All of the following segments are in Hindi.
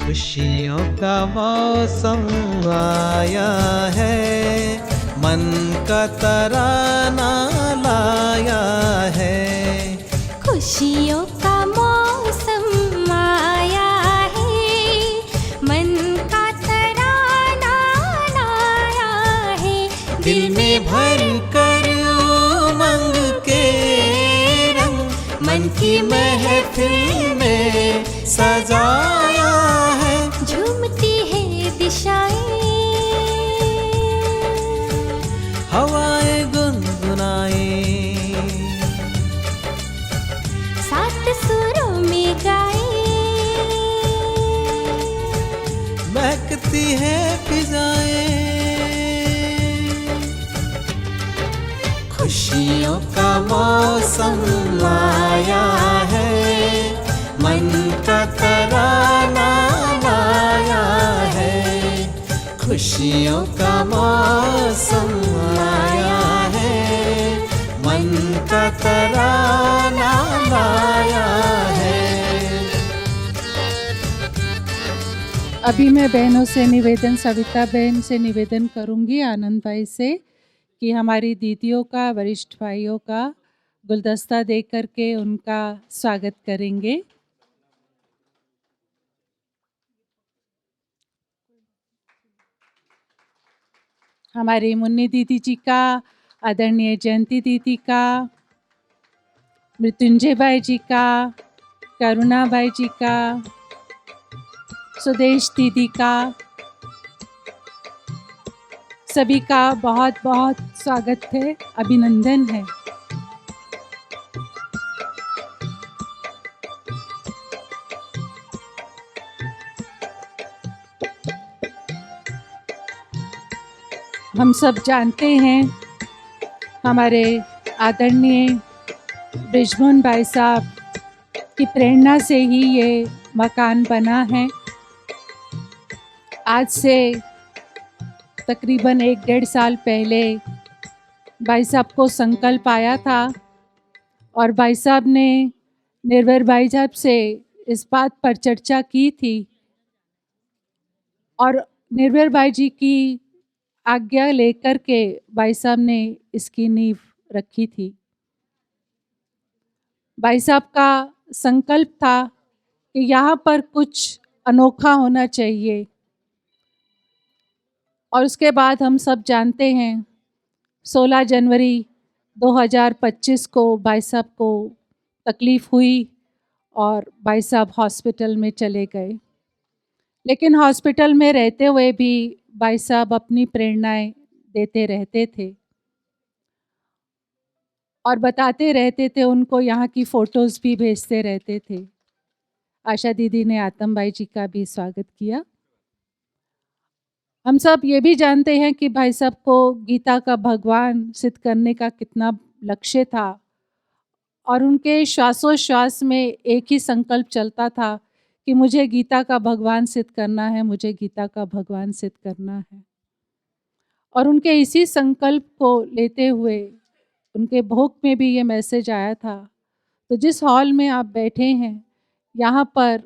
खुशियों का मौसम आया है, मन का तराना लाया है। खुशियों का मौसम आया है, मन का तराना लाया है। दिल में भर कर उमंग के रंग, मन की महफिल में सजाया है। झूमती है दिशाएं, हवाएं गुनगुनाए, सात सुरों में गाए। महकती है फिजाएं। खुशियों का मौसम आया है, मन का तराना लाया है। खुशियों का मौसम आया है, मन का तराना लाया है। अभी मैं बहनों से निवेदन, सविता बहन से निवेदन करूंगी, आनंद भाई से, कि हमारी दीदियों का, वरिष्ठ भाइयों का गुलदस्ता दे करके उनका स्वागत करेंगे। हमारी मुन्नी दीदी जी का, आदरणीय जयंती दीदी का, मृत्युंजय भाई जी का, करुणा भाई जी का, सुदेश दीदी का, सभी का बहुत बहुत स्वागत है, अभिनंदन है। हम सब जानते हैं हमारे आदरणीय बृजमोहन भाई साहब की प्रेरणा से ही ये मकान बना है। आज से तकरीबन 1-1.5 साल पहले भाई साहब को संकल्प आया था और भाई साहब ने निर्भय भाई साहब से इस बात पर चर्चा की थी और निर्भय भाई जी की आज्ञा लेकर के भाई साहब ने इसकी नींव रखी थी। भाई साहब का संकल्प था कि यहाँ पर कुछ अनोखा होना चाहिए और उसके बाद हम सब जानते हैं 16 जनवरी 2025 को भाई साहब को तकलीफ़ हुई और भाई साहब हॉस्पिटल में चले गए। लेकिन हॉस्पिटल में रहते हुए भी भाई साहब अपनी प्रेरणाएं देते रहते थे और बताते रहते थे, उनको यहाँ की फ़ोटोज़ भी भेजते रहते थे। आशा दीदी ने आतम भाई जी का भी स्वागत किया। हम सब ये भी जानते हैं कि भाई साहब को गीता का भगवान सिद्ध करने का कितना लक्ष्य था और उनके श्वासोश्वास में एक ही संकल्प चलता था कि मुझे गीता का भगवान सिद्ध करना है, मुझे गीता का भगवान सिद्ध करना है। और उनके इसी संकल्प को लेते हुए उनके भोग में भी ये मैसेज आया था। तो जिस हॉल में आप बैठे हैं, यहाँ पर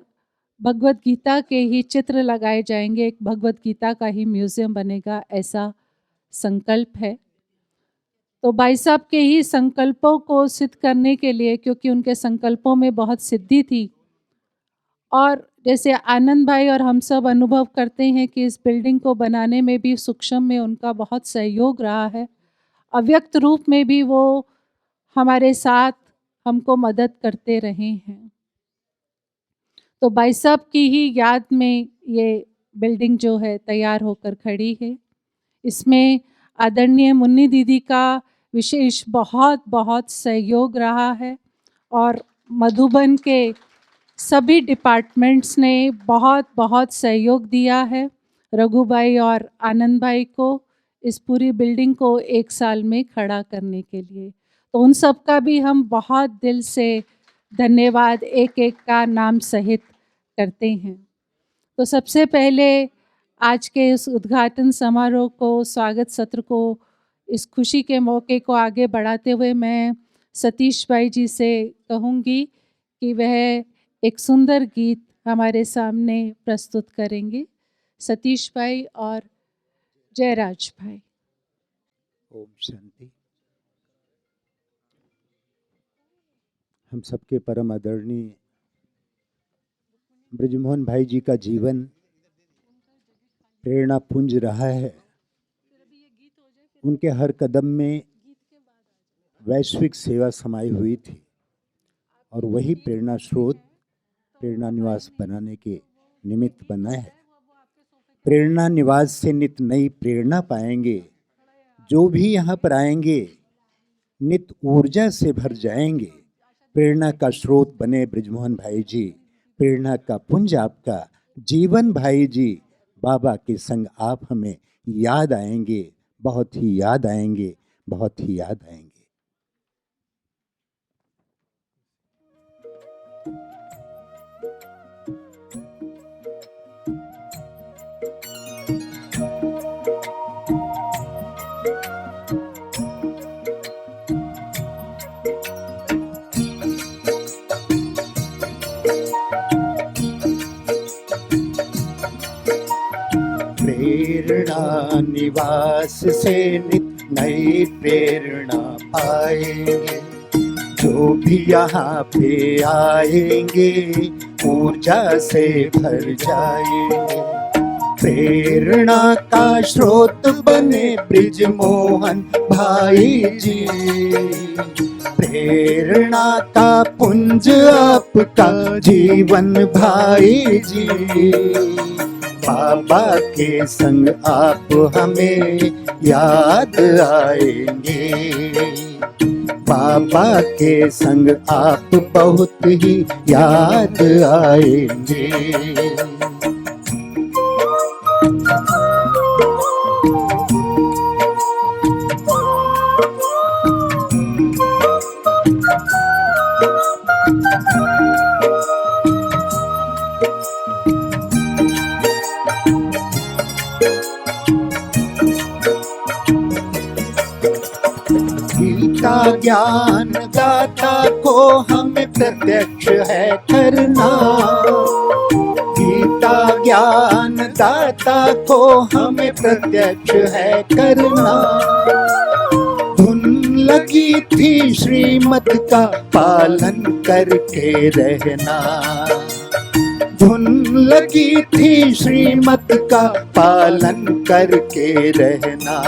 भगवत गीता के ही चित्र लगाए जाएंगे, एक भगवत गीता का ही म्यूज़ियम बनेगा, ऐसा संकल्प है। तो भाई साहब के ही संकल्पों को सिद्ध करने के लिए, क्योंकि उनके संकल्पों में बहुत सिद्धि थी और जैसे आनंद भाई और हम सब अनुभव करते हैं कि इस बिल्डिंग को बनाने में भी सूक्ष्म में उनका बहुत सहयोग रहा है, अव्यक्त रूप में भी वो हमारे साथ हमको मदद करते रहे हैं। तो भाई साहब की ही याद में ये बिल्डिंग जो है तैयार होकर खड़ी है। इसमें आदरणीय मुन्नी दीदी का विशेष बहुत बहुत सहयोग रहा है और मधुबन के सभी डिपार्टमेंट्स ने बहुत बहुत सहयोग दिया है रघु भाई और आनंद भाई को इस पूरी बिल्डिंग को 1 साल में खड़ा करने के लिए। तो उन सब का भी हम बहुत दिल से धन्यवाद एक एक का नाम सहित करते हैं। तो सबसे पहले आज के इस उद्घाटन समारोह को, स्वागत सत्र को, इस खुशी के मौके को आगे बढ़ाते हुए मैं सतीश भाई जी से कहूँगी कि वह एक सुंदर गीत हमारे सामने प्रस्तुत करेंगे सतीश भाई और जयराज भाई। ओम शांति। हम सबके परम आदरणीय ब्रजमोहन भाई जी का जीवन प्रेरणा पुंज रहा है। उनके हर कदम में वैश्विक सेवा समाई हुई थी और वही प्रेरणा स्रोत प्रेरणा निवास बनाने के निमित्त बना है। प्रेरणा निवास से नित नई प्रेरणा पाएंगे। जो भी यहाँ पर आएंगे नित ऊर्जा से भर जाएंगे। प्रेरणा का स्रोत बने ब्रजमोहन भाई जी, प्रेरणा का पुंज आपका जीवन भाई जी। बाबा के संग आप हमें याद आएंगे, बहुत ही याद आएंगे, बहुत ही याद आएंगे। प्रेरणा निवास से नित नई प्रेरणा पाएंगे। जो भी यहाँ पे आएंगे ऊर्जा से भर जाएंगे। प्रेरणा का स्रोत बने ब्रिजमोहन भाई जी। प्रेरणा का पुंज आपका जीवन भाई जी। बाबा के संग आप हमें याद आएंगे। बाबा के संग आप बहुत ही याद आएंगे। गीता ज्ञान दाता को हमें प्रत्यक्ष है करना। गीता ज्ञान दाता को हमें प्रत्यक्ष है करना। धुन लगी थी श्रीमत का पालन करके रहना। धुन लगी थी श्रीमत का पालन करके रहना।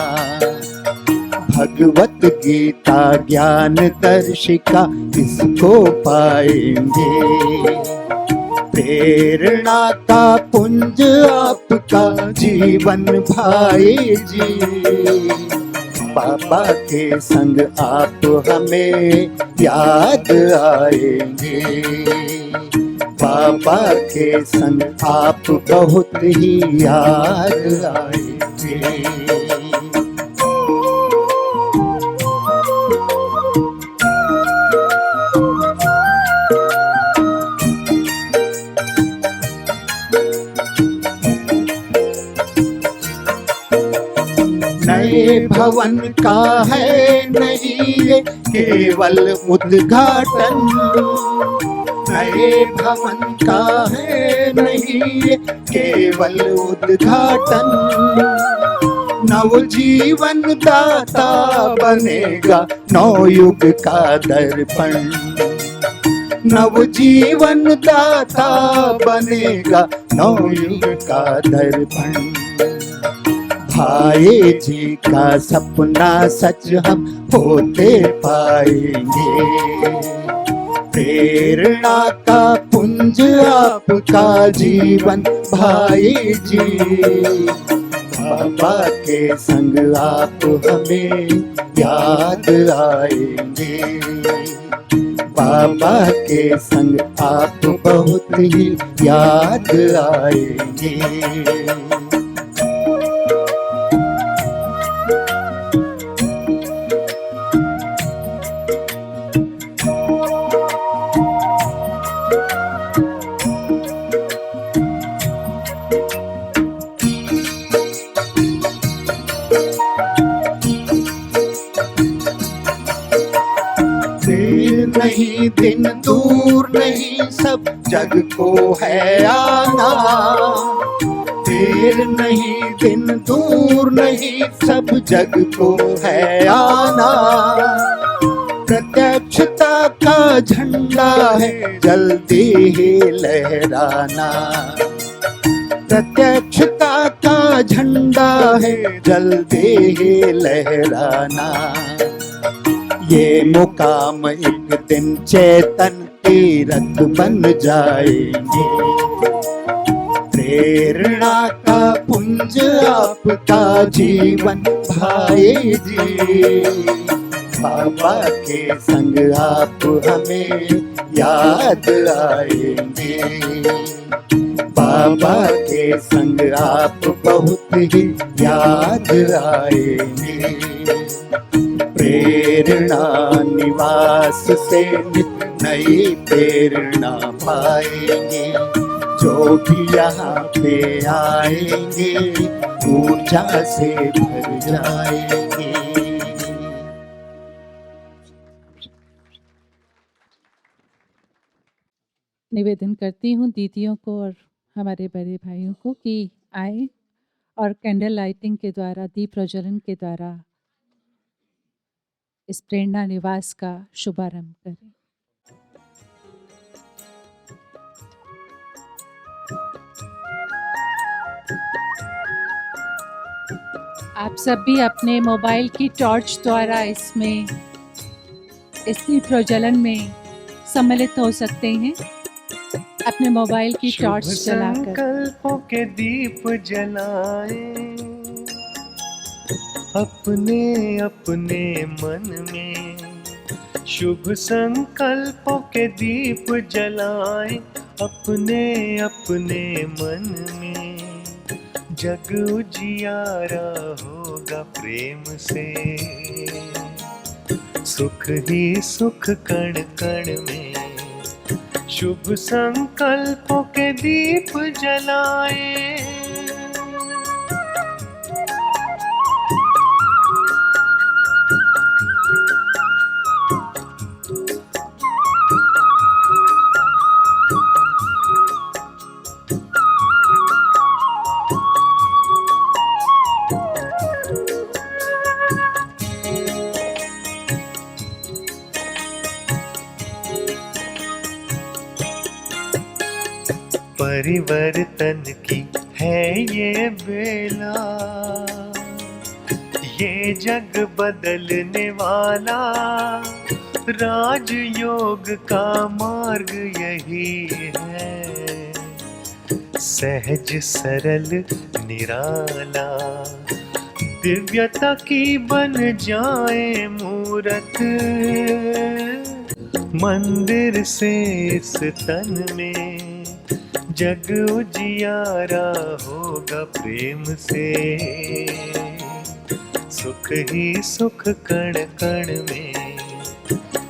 भगवत गीता ज्ञान दर्शिका इसको पाएंगे। प्रेरणा का पुंज आपका जीवन भाई जी। बाबा के संग आप हमें याद आएंगे। बाबा के संग आप बहुत ही याद आएंगे। नए भवन का है नहीं ये केवल उद्घाटन। नए भवन का है नहीं ये केवल उद्घाटन। नवजीवन दाता बनेगा नवयुग का दर्पण। नवजीवन दाता बनेगा नवयुग का दर्पण। भाई जी का सपना सच हम होते पाएंगे। प्रेरणा का पुंज आपका जीवन भाई जी। बाबा के संग आप हमें याद आएंगे। बाबा के संग आप बहुत ही याद आएंगे। नहीं दिन दूर नहीं सब जग को है आना, देर नहीं दिन दूर नहीं सब जग को है आना। प्रत्यक्षता का झंडा है जल्दी ही लहराना, प्रत्यक्षता का झंडा है जल्दी ही लहराना। ये मुकाम एक दिन चेतन तीरथ बन जाएंगे, प्रेरणा का पुंज आपका जीवन भाई जी। बाबा के संग आप हमें याद आएंगे, बाबा के संग आप बहुत ही याद आएंगे। प्रेरणा निवास से नित नई प्रेरणा पाएंगे, जो भी यहाँ पे आएंगे ऊर्जा से भर जाएंगे। निवेदन करती हूँ दीदियों को और हमारे बड़े भाइयों को कि आए और कैंडल लाइटिंग के द्वारा, दीप प्रज्वलन के द्वारा इस प्रेरणा निवास का शुभारंभ करें। आप सब भी अपने मोबाइल की टॉर्च द्वारा इसमें इस दीप प्रज्वलन में सम्मिलित हो सकते हैं। अपने मोबाइल की टॉर्च जलाकर संकल्पों के दीप जलाए, अपने अपने मन में शुभ संकल्पों के दीप जलाए, अपने अपने मन में जग उजियारा होगा प्रेम से, सुख ही सुख कण कण में शुभ संकल्पों के दीप जलाए। परिवर्तन की है ये बेला, ये जग बदलने वाला, राजयोग का मार्ग यही है, सहज सरल निराला, दिव्यता की बन जाए मूरत, मंदिर से इस तन में जग उजियारा होगा प्रेम से, सुख ही सुख कण कण में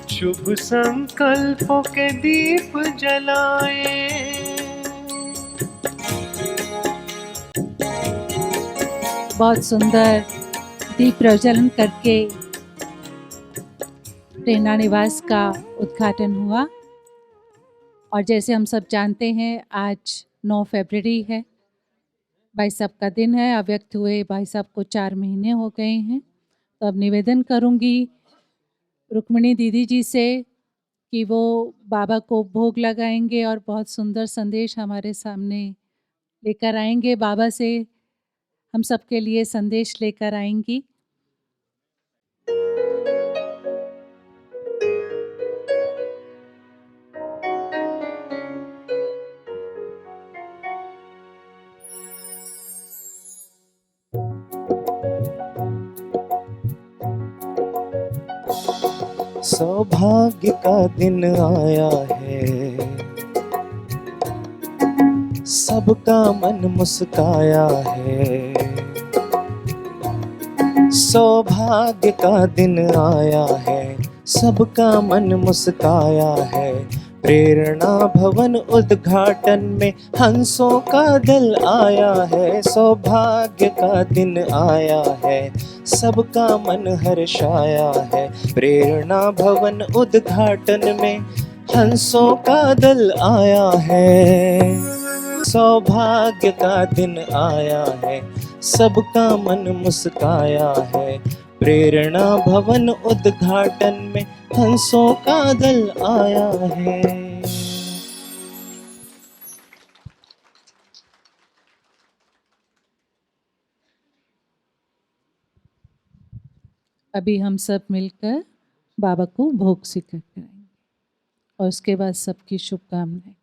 शुभ संकल्पों के दीप जलाए। बहुत सुंदर दीप प्रज्वलन करके प्रेरणा निवास का उद्घाटन हुआ। और जैसे हम सब जानते हैं आज 9 फरवरी है, भाई साहब का दिन है। अव्यक्त हुए भाई साहब को 4 महीने हो गए हैं। तो अब निवेदन करूंगी रुक्मिणी दीदी जी से कि वो बाबा को भोग लगाएंगे और बहुत सुंदर संदेश हमारे सामने लेकर आएंगे। बाबा से हम सब के लिए संदेश लेकर आएंगी। सौभाग्य का दिन आया है, सबका मन मुस्काया है। सौभाग्य का दिन आया है, सबका मन मुस्काया है। प्रेरणा भवन उद्घाटन में हंसों का दल आया है। सौभाग्य का दिन आया है, सबका मन हर्षाया है। प्रेरणा भवन उद्घाटन में हंसों का दल आया है। सौभाग्य का दिन आया है, सबका मन मुस्काया है। प्रेरणा भवन उद्घाटन में हंसों का दल आया है। अभी हम सब मिलकर बाबा को भोग स्वीकार कराएंगे और उसके बाद सबकी शुभकामनाएं।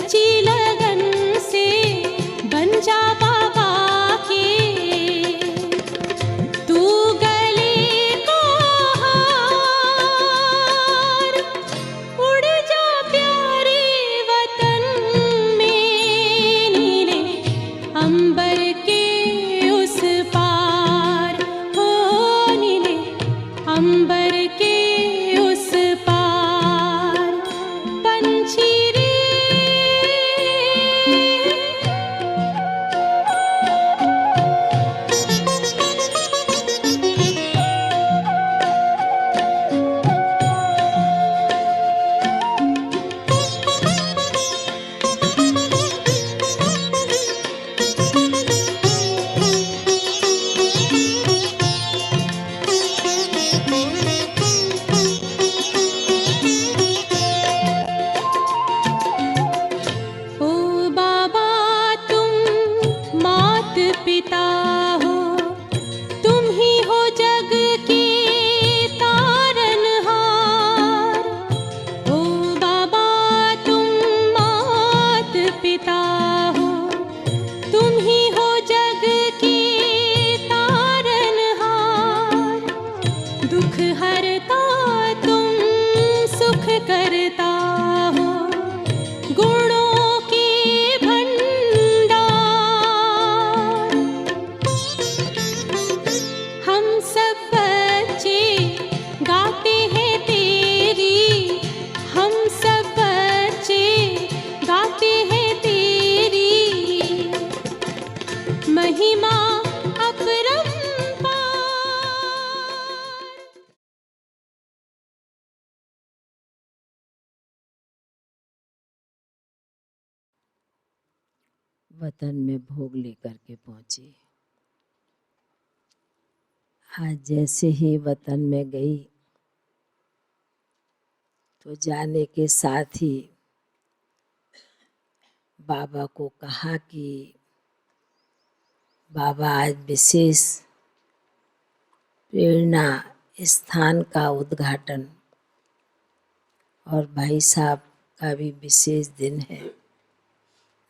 सच्ची लगन से बन जा बाबा के, तू गले को हार, उड़ जा प्यारे वतन में, नीले अंबर के उस पार, हो नीले अंबर के उस पार। पंछी रे ओ बाबा तुम मात पिता हो, तुम ही हो जग के तारनहार। ओ बाबा तुम मात पिता हो, तुम ही हो जग के तारनहार। दुख हरता तुम सुख करता हो, गुणों के भंडार। हम सब बच्चे गाते हैं तेरी, हम सब बच्चे गाते हैं तेरी महिमा अपरंपार। वतन में भोग लेकर के पहुंची। आज जैसे ही वतन में गई तो जाने के साथ ही बाबा को कहा कि बाबा आज विशेष प्रेरणा स्थान का उद्घाटन और भाई साहब का भी विशेष दिन है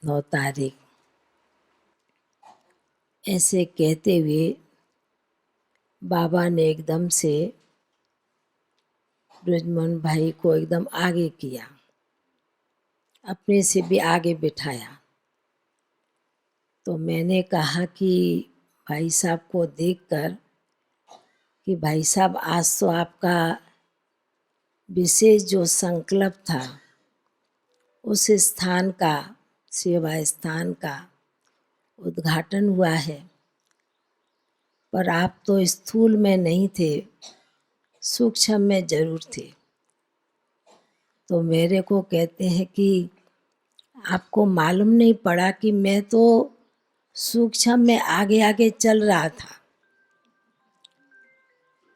9 तारीख। ऐसे कहते हुए बाबा ने एकदम से ब्रजमोहन भाई को एकदम आगे किया, अपने से भी आगे बिठाया। तो मैंने कहा कि भाई साहब को देखकर कि भाई साहब आज तो आपका विशेष जो संकल्प था उस स्थान का, सेवा स्थान का उद्घाटन हुआ है, पर आप तो स्थूल में नहीं थे, सूक्ष्म में जरूर थे। तो मेरे को कहते हैं कि आपको मालूम नहीं पड़ा कि मैं तो सूक्ष्म में आगे आगे चल रहा था,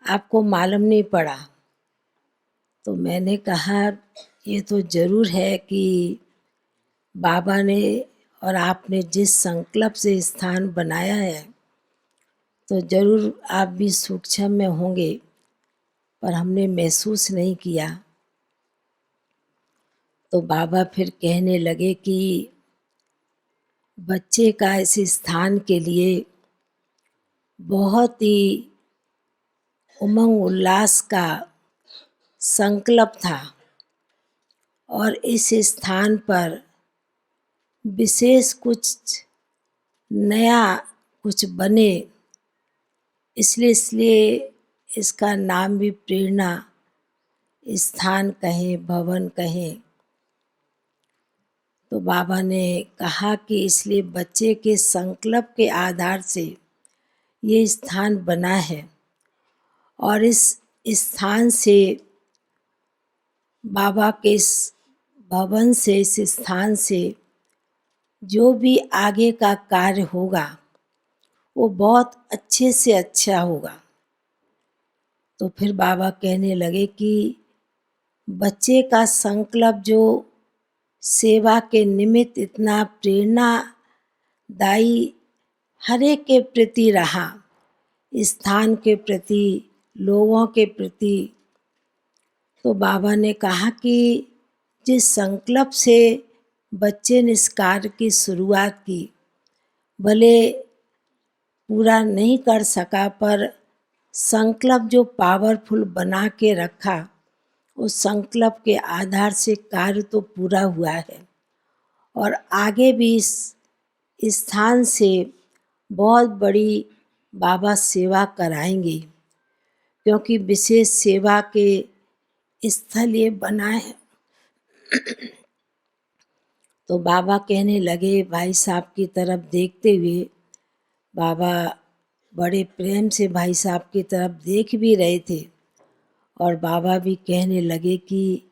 आपको मालूम नहीं पड़ा। तो मैंने कहा ये तो जरूर है कि बाबा ने और आपने जिस संकल्प से स्थान बनाया है तो जरूर आप भी सूक्ष्म में होंगे, पर हमने महसूस नहीं किया। तो बाबा फिर कहने लगे कि बच्चे का इस स्थान के लिए बहुत ही उमंग उल्लास का संकल्प था और इस स्थान पर विशेष कुछ नया कुछ बने, इसलिए इसका नाम भी प्रेरणा स्थान कहें, भवन कहें। तो बाबा ने कहा कि इसलिए बच्चे के संकल्प के आधार से ये स्थान बना है और इस स्थान से, बाबा के इस भवन से, इस स्थान से जो भी आगे का कार्य होगा वो बहुत अच्छे से अच्छा होगा। तो फिर बाबा कहने लगे कि बच्चे का संकल्प जो सेवा के निमित्त इतना प्रेरणादायी हर एक के प्रति रहा, स्थान के प्रति, लोगों के प्रति, तो बाबा ने कहा कि जिस संकल्प से बच्चे ने इस कार्य की शुरुआत की। भले पूरा नहीं कर सका पर संकल्प जो पावरफुल बना के रखा, उस संकल्प के आधार से कार्य तो पूरा हुआ है और आगे भी इस स्थान से बहुत बड़ी बाबा सेवा कराएंगे, क्योंकि विशेष सेवा के स्थल ये बना है। तो बाबा कहने लगे, भाई साहब की तरफ देखते हुए, बाबा बड़े प्रेम से भाई साहब की तरफ देख भी रहे थे और बाबा भी कहने लगे कि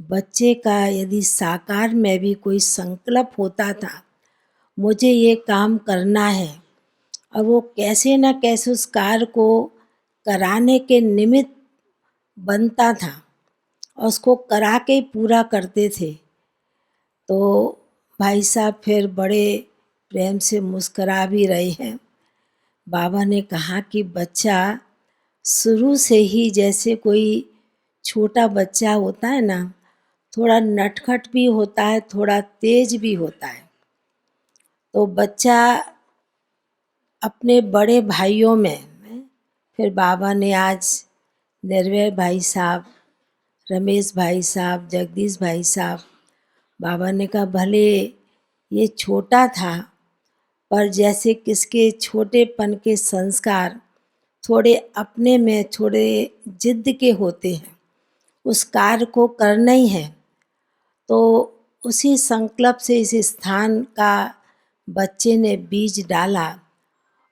बच्चे का यदि साकार में भी कोई संकल्प होता था, मुझे ये काम करना है, और वो कैसे न कैसे उस कार्य को कराने के निमित्त बनता था और उसको करा के ही पूरा करते थे। तो भाई साहब फिर बड़े प्रेम से मुस्करा भी रहे हैं। बाबा ने कहा कि बच्चा शुरू से ही जैसे कोई छोटा बच्चा होता है ना, थोड़ा नटखट भी होता है, थोड़ा तेज भी होता है। तो बच्चा अपने बड़े भाइयों में, फिर बाबा ने आज निर्भय भाई साहब, रमेश भाई साहब, जगदीश भाई साहब, बाबा ने कहा भले ये छोटा था, पर जैसे किसके छोटेपन के संस्कार थोड़े अपने में थोड़े जिद के होते हैं, उस कार्य को करना ही है, तो उसी संकल्प से इस स्थान का बच्चे ने बीज डाला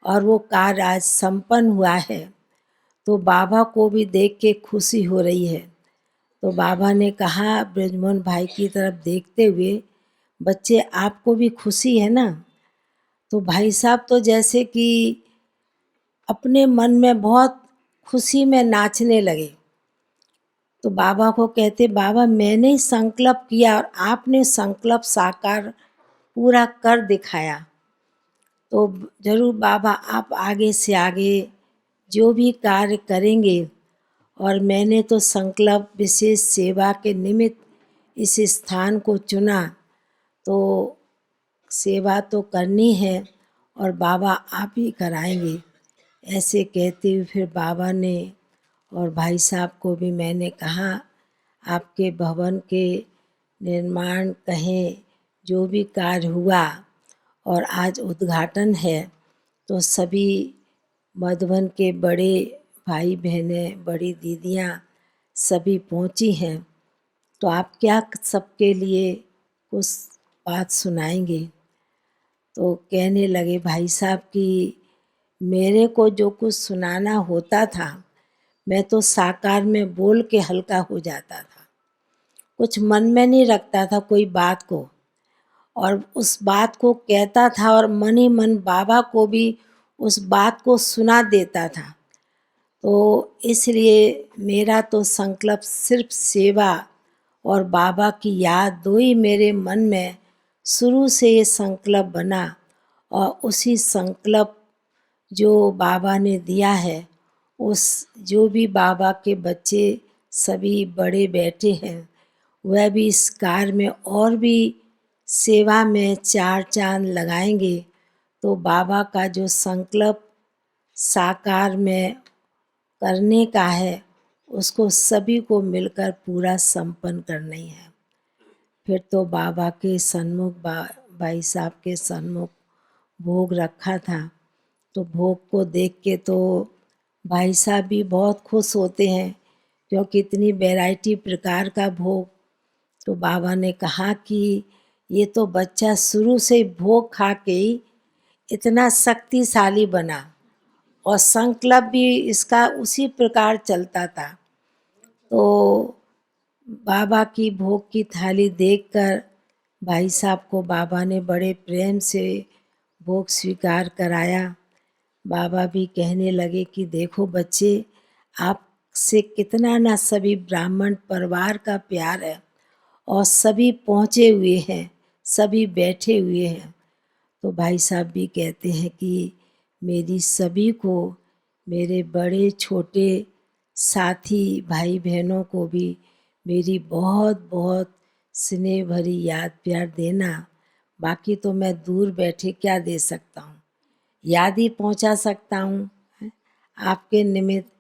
और वो कार्य आज संपन्न हुआ है। तो बाबा को भी देख के खुशी हो रही है। तो बाबा ने कहा ब्रजमोहन भाई की तरफ देखते हुए, बच्चे आपको भी खुशी है ना? तो भाई साहब तो जैसे कि अपने मन में बहुत खुशी में नाचने लगे। तो बाबा को कहते, बाबा मैंने ही संकल्प किया और आपने संकल्प साकार पूरा कर दिखाया। तो जरूर बाबा आप आगे से आगे जो भी कार्य करेंगे, और मैंने तो संकल्प विशेष सेवा के निमित्त इस स्थान को चुना, तो सेवा तो करनी है और बाबा आप ही कराएंगे। ऐसे कहते हुए फिर बाबा ने और भाई साहब को भी मैंने कहा, आपके भवन के निर्माण कहें जो भी कार्य हुआ और आज उद्घाटन है, तो सभी मधुबन के बड़े भाई बहनें, बड़ी दीदियाँ सभी पहुँची हैं, तो आप क्या सबके लिए कुछ बात सुनाएंगे? तो कहने लगे भाई साहब कि मेरे को जो कुछ सुनाना होता था, मैं तो साकार में बोल के हल्का हो जाता था, कुछ मन में नहीं रखता था कोई बात को, और उस बात को कहता था और मन ही मन बाबा को भी उस बात को सुना देता था। तो इसलिए मेरा तो संकल्प सिर्फ सेवा और बाबा की याद, दो ही मेरे मन में शुरू से ये संकल्प बना, और उसी संकल्प जो बाबा ने दिया है, उस जो भी बाबा के बच्चे सभी बड़े बैठे हैं, वह भी इस कार्य में और भी सेवा में चार चांद लगाएंगे, तो बाबा का जो संकल्प साकार में करने का है, उसको सभी को मिलकर पूरा संपन्न करना ही है। फिर तो बाबा के सन्मुख, भाई साहब के सन्मुख भोग रखा था, तो भोग को देख के तो भाई साहब भी बहुत खुश होते हैं, क्योंकि इतनी वैरायटी प्रकार का भोग। तो बाबा ने कहा कि ये तो बच्चा शुरू से भोग खा के ही इतना शक्तिशाली बना, और संकल्प भी इसका उसी प्रकार चलता था। तो बाबा की भोग की थाली देखकर भाई साहब को बाबा ने बड़े प्रेम से भोग स्वीकार कराया। बाबा भी कहने लगे कि देखो बच्चे, आपसे कितना ना सभी ब्राह्मण परिवार का प्यार है, और सभी पहुँचे हुए हैं, सभी बैठे हुए हैं। तो भाई साहब भी कहते हैं कि मेरी सभी को, मेरे बड़े छोटे साथी भाई बहनों को भी मेरी बहुत बहुत स्नेह भरी याद प्यार देना, बाकी तो मैं दूर बैठे क्या दे सकता हूँ, याद ही पहुँचा सकता हूँ आपके निमित्त।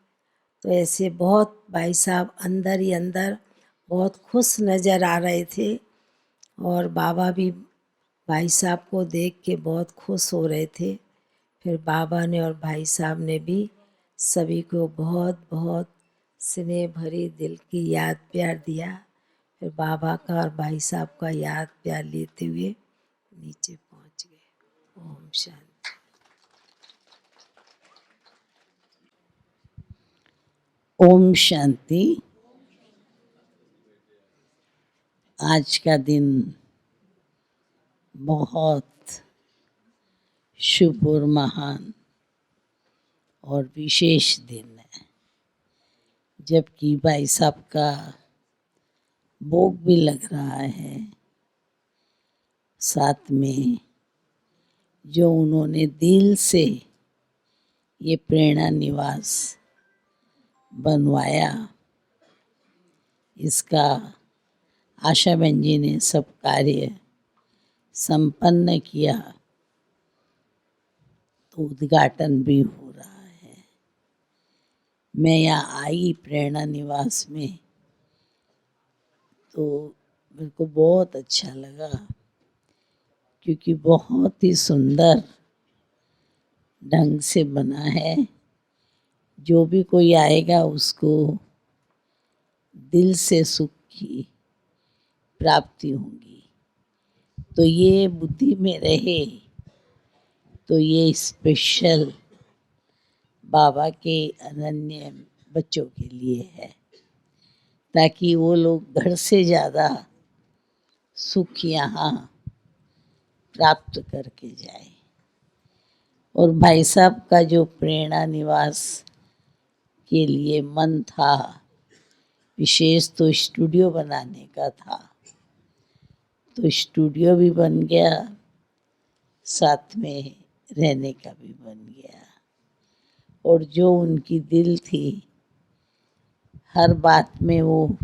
तो ऐसे बहुत भाई साहब अंदर ही अंदर बहुत खुश नज़र आ रहे थे, और बाबा भी भाई साहब को देख के बहुत खुश हो रहे थे। फिर बाबा ने और भाई साहब ने भी सभी को बहुत बहुत स्नेह भरी दिल की याद प्यार दिया। फिर बाबा का और भाई साहब का याद प्यार लेते हुए नीचे पहुंच गए। ओम शांति। ओम शांति। आज का दिन बहुत शुभ और महान और विशेष दिन है, जबकि भाई साहब का भोग भी लग रहा है। साथ में जो उन्होंने दिल से ये प्रेरणा निवास बनवाया, इसका आशा बहन जी ने सब कार्य संपन्न किया, तो उद्घाटन भी हो रहा है। मैं यहाँ आई प्रेरणा निवास में तो मेरे को बहुत अच्छा लगा, क्योंकि बहुत ही सुंदर ढंग से बना है। जो भी कोई आएगा उसको दिल से सुख की प्राप्ति होगी। तो ये बुद्धि में रहे तो ये स्पेशल बाबा के अनन्य बच्चों के लिए है, ताकि वो लोग घर से ज़्यादा सुख यहाँ प्राप्त करके जाए। और भाई साहब का जो प्रेरणा निवास के लिए मन था, विशेष तो स्टूडियो बनाने का था, तो स्टूडियो भी बन गया, साथ में रहने का भी बन गया। और जो उनकी दिल थी, हर बात में वो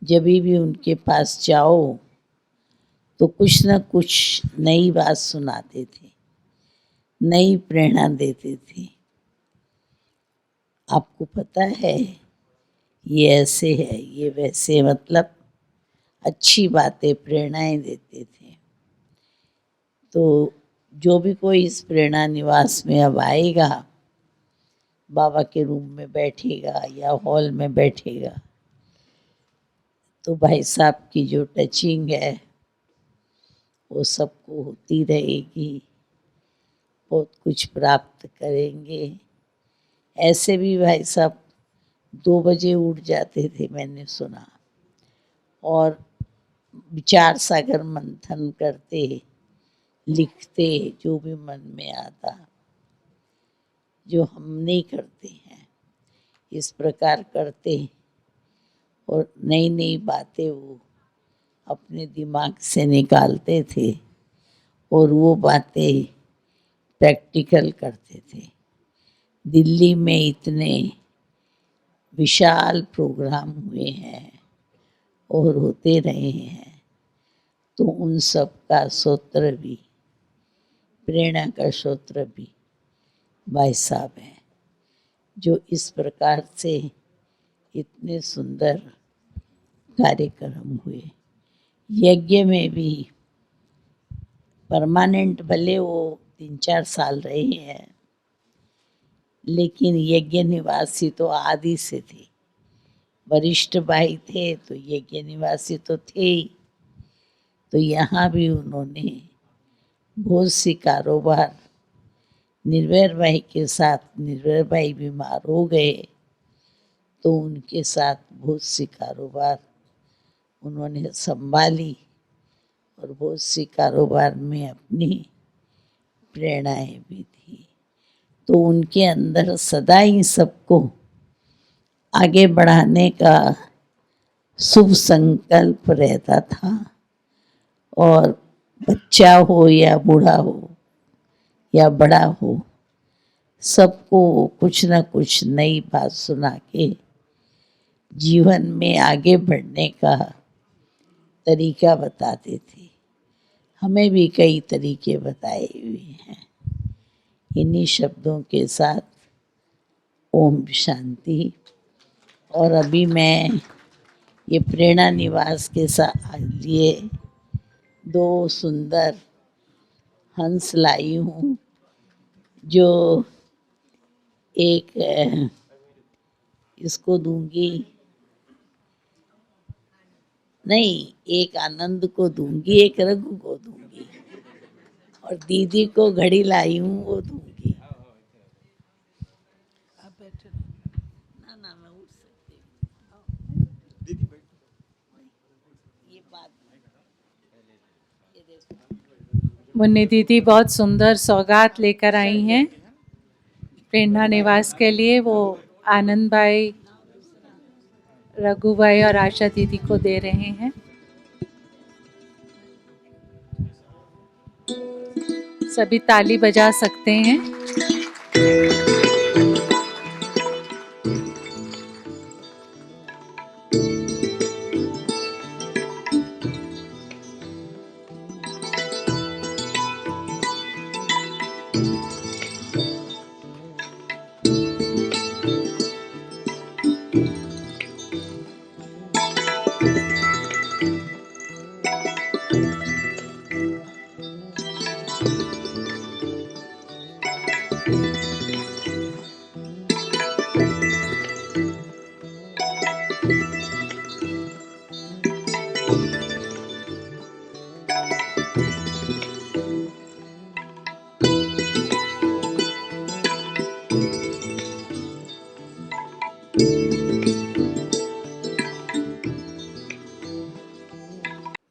जब भी उनके पास जाओ तो कुछ न कुछ नई बात सुनाते थे, नई प्रेरणा देते थे। आपको पता है ये ऐसे है, ये वैसे, मतलब अच्छी बातें प्रेरणाएं देते थे। तो जो भी कोई इस प्रेरणा निवास में अब आएगा, बाबा के रूम में बैठेगा या हॉल में बैठेगा, तो भाई साहब की जो टचिंग है वो सबको होती रहेगी, बहुत कुछ प्राप्त करेंगे। ऐसे भी भाई साहब 2 बजे उठ जाते थे, मैंने सुना, और विचार सागर मंथन करते, लिखते जो भी मन में आता, जो हम नहीं करते हैं, इस प्रकार करते, और नई नई बातें वो अपने दिमाग से निकालते थे और वो बातें प्रैक्टिकल करते थे। दिल्ली में इतने विशाल प्रोग्राम हुए हैं और होते रहे हैं, तो उन सब का सूत्र भी, प्रेरणा का सूत्र भी भाई साहब हैं, जो इस प्रकार से इतने सुंदर कार्यक्रम हुए। यज्ञ में भी परमानेंट भले वो 3-4 साल रहे हैं, लेकिन यज्ञ निवासी तो आदि से थे। वरिष्ठ भाई थे तो यज्ञ निवासी तो थे ही। तो यहाँ भी उन्होंने बहुत सी कारोबार, निर्भय भाई के साथ, निर्भय भाई बीमार हो गए तो उनके साथ बहुत सी कारोबार उन्होंने संभाली, और बहुत सी कारोबार में अपनी प्रेरणाएं भी थी। तो उनके अंदर सदा ही सबको आगे बढ़ाने का शुभ संकल्प रहता था, और बच्चा हो या बूढ़ा हो या बड़ा हो, सबको कुछ न कुछ नई बात सुना के जीवन में आगे बढ़ने का तरीका बताते थे, हमें भी कई तरीके बताए हुए हैं। इन्हीं शब्दों के साथ ओम शांति। और अभी मैं ये प्रेरणा निवास के साथ लिए 2 सुंदर हंस लाई हूँ, जो एक इसको दूंगी, नहीं, एक आनंद को दूंगी, एक रघु को दूंगी, और दीदी को घड़ी लाई हूँ, वो दूंगी। आप बैठे ना, ना मैं उठ सकती हूँ। ये बात ये देखो, मुन्नी दीदी बहुत सुंदर सौगात लेकर आई हैं प्रेरणा निवास के लिए। वो आनंद भाई, रघु भाई और आशा दीदी को दे रहे हैं। सभी ताली बजा सकते हैं।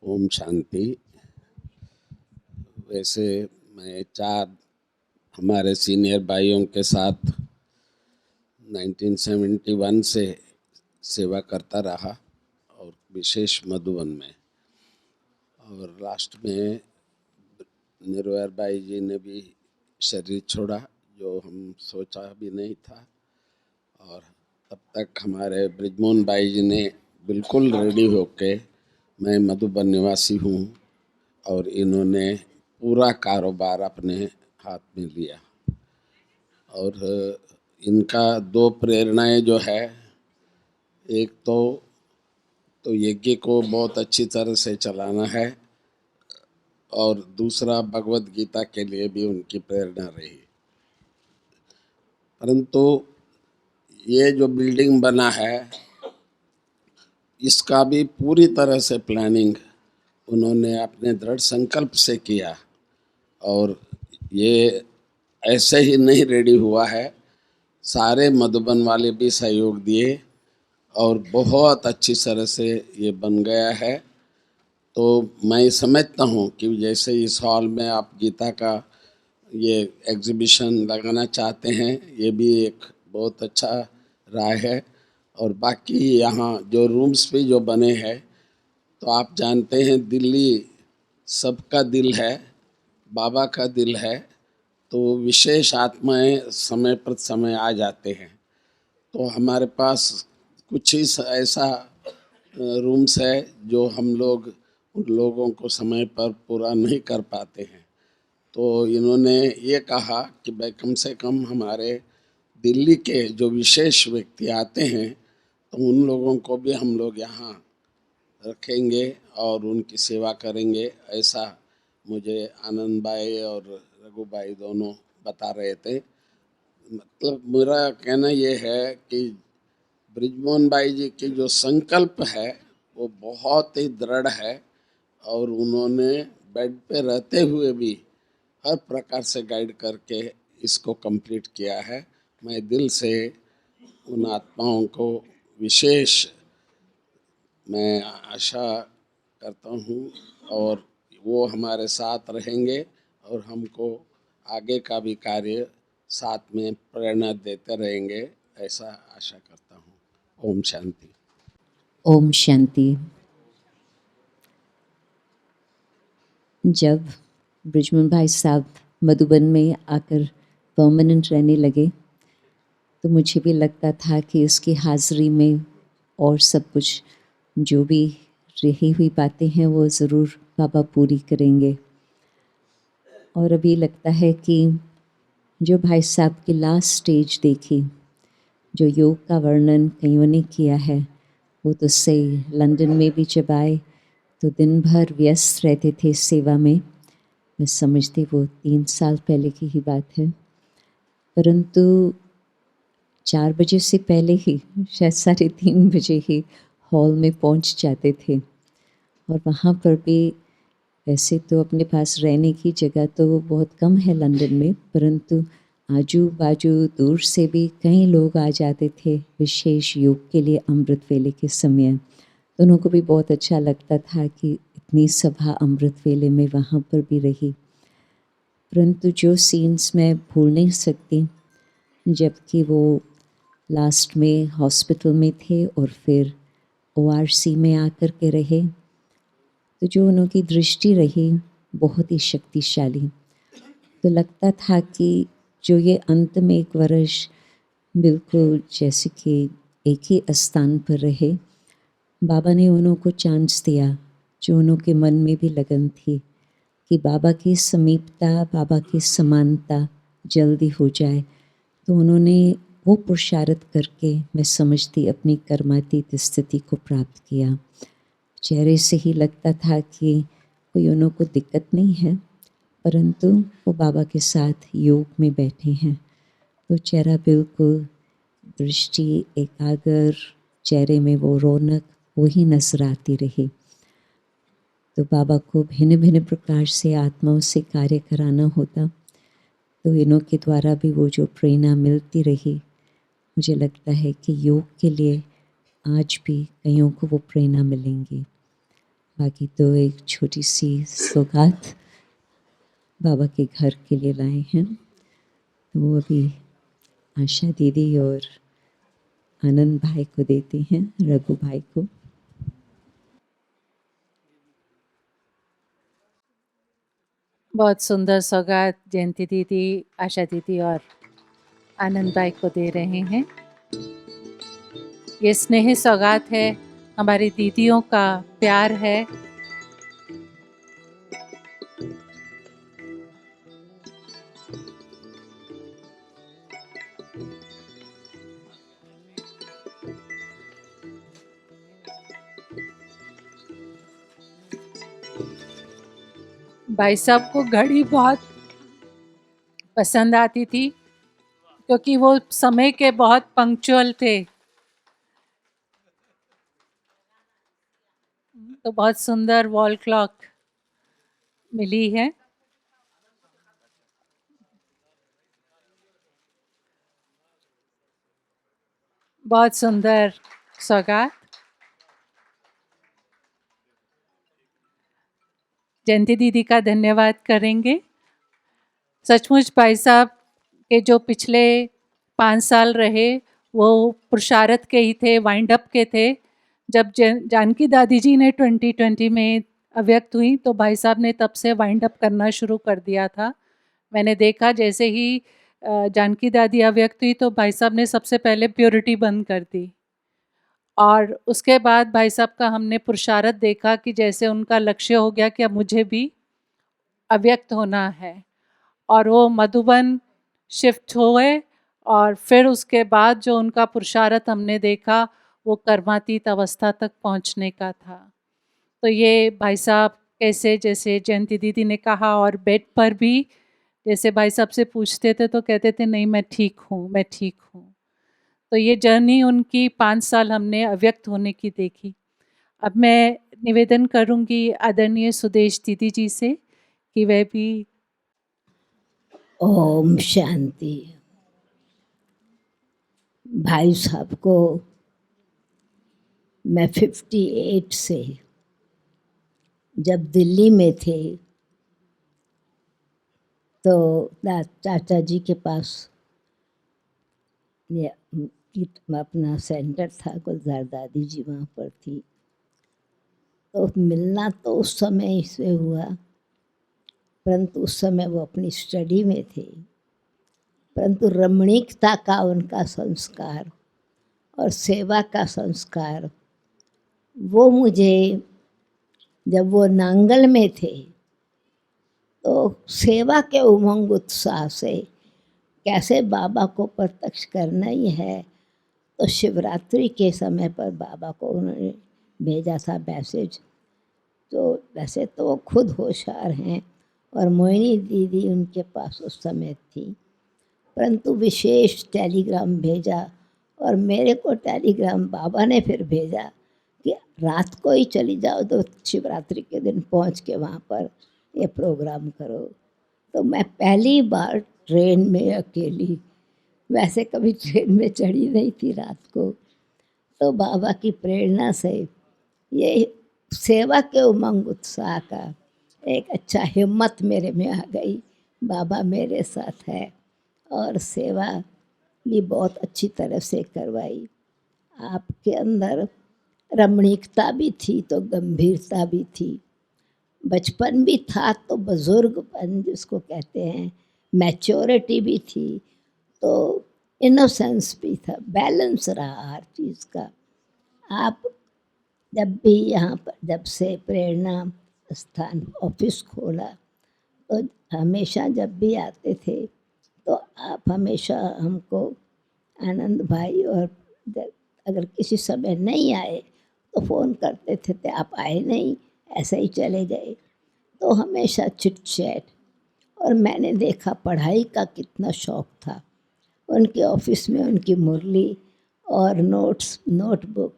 ओम शांति। वैसे मैं 4 हमारे सीनियर भाइयों के साथ 1971 से सेवा करता रहा, और विशेष मधुबन में। और लास्ट में निर्वैर भाई जी ने भी शरीर छोड़ा, जो हम सोचा भी नहीं था। और तब तक हमारे ब्रिजमोहन भाई जी ने बिल्कुल रेडी होके, मैं मधुबन निवासी हूँ, और इन्होंने पूरा कारोबार अपने हाथ में लिया। और इनका 2 प्रेरणाएं जो है, एक तो यज्ञ को बहुत अच्छी तरह से चलाना है, और दूसरा भगवत गीता के लिए भी उनकी प्रेरणा रही। परंतु ये जो बिल्डिंग बना है, इसका भी पूरी तरह से प्लानिंग उन्होंने अपने दृढ़ संकल्प से किया। और ये ऐसे ही नहीं रेडी हुआ है, सारे मधुबन वाले भी सहयोग दिए, और बहुत अच्छी तरह से ये बन गया है। तो मैं समझता हूँ कि जैसे इस हॉल में आप गीता का ये एग्जीबिशन लगाना चाहते हैं, ये भी एक बहुत अच्छा राय है। और बाकी यहाँ जो रूम्स भी जो बने हैं, तो आप जानते हैं दिल्ली सबका दिल है, बाबा का दिल है, तो विशेष आत्माएं समय पर समय आ जाते हैं। तो हमारे पास कुछ ही ऐसा रूम्स है जो हम लोग उन लोगों को समय पर पूरा नहीं कर पाते हैं। तो इन्होंने ये कहा कि भाई कम से कम हमारे दिल्ली के जो विशेष व्यक्ति आते हैं, तो उन लोगों को भी हम लोग यहाँ रखेंगे और उनकी सेवा करेंगे। ऐसा मुझे आनंद भाई और रघु भाई दोनों बता रहे थे। मतलब मेरा कहना ये है कि ब्रिजमोहन भाई जी की जो संकल्प है वो बहुत ही दृढ़ है, और उन्होंने बेड पे रहते हुए भी हर प्रकार से गाइड करके इसको कंप्लीट किया है। मैं दिल से उन आत्माओं को विशेष मैं आशा करता हूँ, और वो हमारे साथ रहेंगे और हमको आगे का भी कार्य साथ में प्रेरणा देते रहेंगे, ऐसा आशा करता हूँ। ओम शांति। ओम शांति। जब ब्रिजमोहन भाई साहब मधुबन में आकर परमानेंट रहने लगे, तो मुझे भी लगता था कि उसकी हाज़िरी में और सब कुछ जो भी रही हुई बातें हैं वो ज़रूर बाबा पूरी करेंगे। और अभी लगता है कि जो भाई साहब की लास्ट स्टेज देखी, जो योग का वर्णन कईयों ने किया है, वो तो सही। लंदन में भी जब आए तो दिन भर व्यस्त रहते थे सेवा में। मैं समझती वो 3 साल पहले की ही बात है। परंतु 4 बजे से पहले ही, शायद 3:30 बजे ही हॉल में पहुंच जाते थे। और वहाँ पर भी वैसे तो अपने पास रहने की जगह तो बहुत कम है लंदन में, परंतु आजू बाजू दूर से भी कई लोग आ जाते थे विशेष योग के लिए अमृत वेले के समय। तो उनको भी बहुत अच्छा लगता था कि इतनी सभा अमृत वेले में वहाँ पर भी रही। परंतु जो सीन्स मैं भूल नहीं सकती, जबकि वो लास्ट में हॉस्पिटल में थे और फिर ORC में आकर के रहे, तो जो उनकी दृष्टि रही बहुत ही शक्तिशाली। तो लगता था कि जो ये अंत में 1 वर्ष बिल्कुल जैसे कि एक ही स्थान पर रहे, बाबा ने उन्हों को चांस दिया, जो उन्हों के मन में भी लगन थी कि बाबा की समीपता, बाबा की समानता जल्दी हो जाए। तो उन्होंने वो पुरुषार्थ करके, मैं समझती, अपनी कर्मातीत स्थिति को प्राप्त किया। चेहरे से ही लगता था कि कोई उन्हों को दिक्कत नहीं है, परंतु वो बाबा के साथ योग में बैठे हैं। तो चेहरा बिल्कुल, दृष्टि एकाग्र, चेहरे में वो रौनक वही नजर आती रही। तो बाबा को भिन्न भिन्न प्रकार से आत्माओं से कार्य कराना होता, तो इन्हों के द्वारा भी वो जो प्रेरणा मिलती रही, मुझे लगता है कि योग के लिए आज भी कईयों को वो प्रेरणा मिलेंगी। बाकी तो एक छोटी सी सौगात बाबा के घर के लिए लाए हैं, तो वो अभी आशा दीदी और आनंद भाई को देते हैं, रघु भाई को। बहुत सुंदर सौगात जयंती दीदी, आशा दीदी और आनंद भाई को दे रहे हैं। ये स्नेह सौगात है, हमारी दीदियों का प्यार है। भाई साहब को घड़ी बहुत पसंद आती थी, क्योंकि वो समय के बहुत पंक्चुअल थे। तो बहुत सुंदर वॉल क्लॉक मिली है। बहुत सुंदर सौगात। जयंती दीदी का धन्यवाद करेंगे। सचमुच भाई साहब के जो पिछले 5 साल रहे वो पुरुषार्थ के ही थे, वाइंड अप के थे। जब जानकी दादी जी ने 2020 में अव्यक्त हुई तो भाई साहब ने तब से वाइंड अप करना शुरू कर दिया था। मैंने देखा जैसे ही जानकी दादी अव्यक्त हुई तो भाई साहब ने सबसे पहले प्योरिटी बंद कर दी, और उसके बाद भाई साहब का हमने पुरुषार्थ देखा कि जैसे उनका लक्ष्य हो गया कि अब मुझे भी अव्यक्त होना है, और वो मधुबन शिफ्ट हुए। और फिर उसके बाद जो उनका पुरुषार्थ हमने देखा वो कर्मातीत अवस्था तक पहुंचने का था। तो ये भाई साहब कैसे, जैसे जयंती दीदी ने कहा, और बेड पर भी जैसे भाई साहब से पूछते थे तो कहते थे नहीं मैं ठीक हूँ, मैं ठीक हूँ। तो ये जर्नी उनकी 5 साल हमने अव्यक्त होने की देखी। अब मैं निवेदन करूँगी आदरणीय सुदेश दीदी जी से कि वह भी। ओम शांति। भाई साहब को मैं 58 से जब दिल्ली में थे तो चाचा जी के पास ये अपना सेंटर था, गुलजार दादी जी वहाँ पर थी। तो मिलना तो उस समय से हुआ, परंतु उस समय वो अपनी स्टडी में थे। परंतु रमणीकता का उनका संस्कार और सेवा का संस्कार वो मुझे जब वो नांगल में थे तो सेवा के उमंग उत्साह से कैसे बाबा को प्रत्यक्ष करना ही है, तो शिवरात्रि के समय पर बाबा को उन्होंने भेजा था मैसेज। तो वैसे तो वो खुद होशियार हैं और मोहिनी दीदी उनके पास उस समय थी, परंतु विशेष टेलीग्राम भेजा और मेरे को टेलीग्राम बाबा ने फिर भेजा कि रात को ही चली जाओ तो शिवरात्रि के दिन पहुंच के वहाँ पर ये प्रोग्राम करो। तो मैं पहली बार ट्रेन में अकेली, वैसे कभी ट्रेन में चढ़ी नहीं थी रात को, तो बाबा की प्रेरणा से ये सेवा के उमंग उत्साह का एक अच्छा हिम्मत मेरे में आ गई। बाबा मेरे साथ है और सेवा भी बहुत अच्छी तरह से करवाई। आपके अंदर रमणीकता भी थी तो गंभीरता भी थी, बचपन भी था तो बुजुर्गपन जिसको कहते हैं, मैच्योरिटी भी थी तो इनोसेंस भी था, बैलेंस रहा हर चीज़ का। आप जब भी यहाँ पर जब से प्रेरणा स्थान ऑफिस खोला तो हमेशा जब भी आते थे तो आप हमेशा हमको आनंद भाई, और अगर किसी समय नहीं आए तो फ़ोन करते थे आप आए नहीं, ऐसे ही चले गए। तो हमेशा चिट चैट, और मैंने देखा पढ़ाई का कितना शौक़ था। उनके ऑफिस में उनकी मुरली और नोट्स नोटबुक,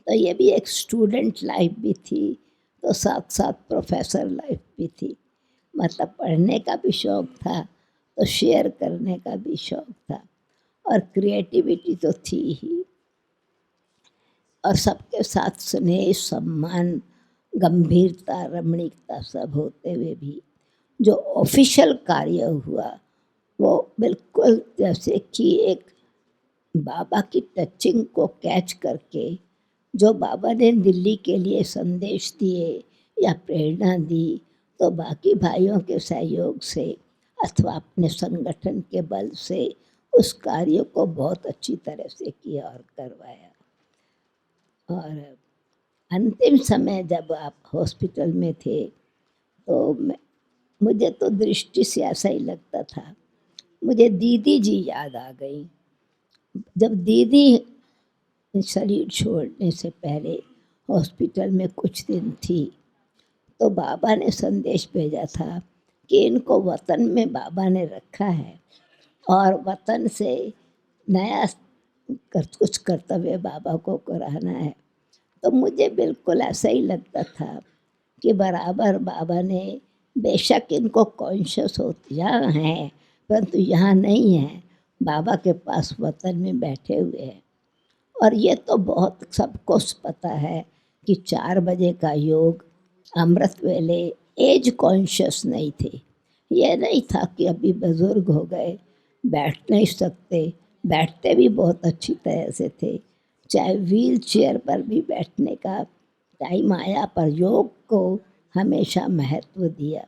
तो ये भी एक स्टूडेंट लाइफ भी थी तो साथ साथ प्रोफेसर लाइफ भी थी। मतलब पढ़ने का भी शौक़ था तो शेयर करने का भी शौक़ था, और क्रिएटिविटी तो थी ही, और सबके साथ स्नेह सम्मान गंभीरता रमणीकता सब होते हुए भी जो ऑफिशियल कार्य हुआ वो बिल्कुल जैसे कि एक बाबा की टचिंग को कैच करके जो बाबा ने दिल्ली के लिए संदेश दिए या प्रेरणा दी, तो बाकी भाइयों के सहयोग से अथवा अपने संगठन के बल से उस कार्य को बहुत अच्छी तरह से किया और करवाया। और अंतिम समय जब आप हॉस्पिटल में थे तो मुझे तो दृष्टि से ऐसा ही लगता था, मुझे दीदी जी याद आ गई। जब दीदी शरीर छोड़ने से पहले हॉस्पिटल में कुछ दिन थी तो बाबा ने संदेश भेजा था कि इनको वतन में बाबा ने रखा है और वतन से नया कुछ कर्तव्य बाबा को कराना है। तो मुझे बिल्कुल ऐसा ही लगता था कि बराबर बाबा ने बेशक इनको कॉन्शियस यहाँ हैं परंतु यहाँ नहीं है, बाबा के पास वतन में बैठे हुए हैं। और ये तो बहुत सबको पता है कि 4 बजे का योग अमृत वेले एज कॉन्शियस नहीं थे। ये नहीं था कि अभी बुजुर्ग हो गए बैठ नहीं सकते, बैठते भी बहुत अच्छी तरह से थे, चाहे व्हील चेयर पर भी बैठने का टाइम आया, पर योग को हमेशा महत्व दिया।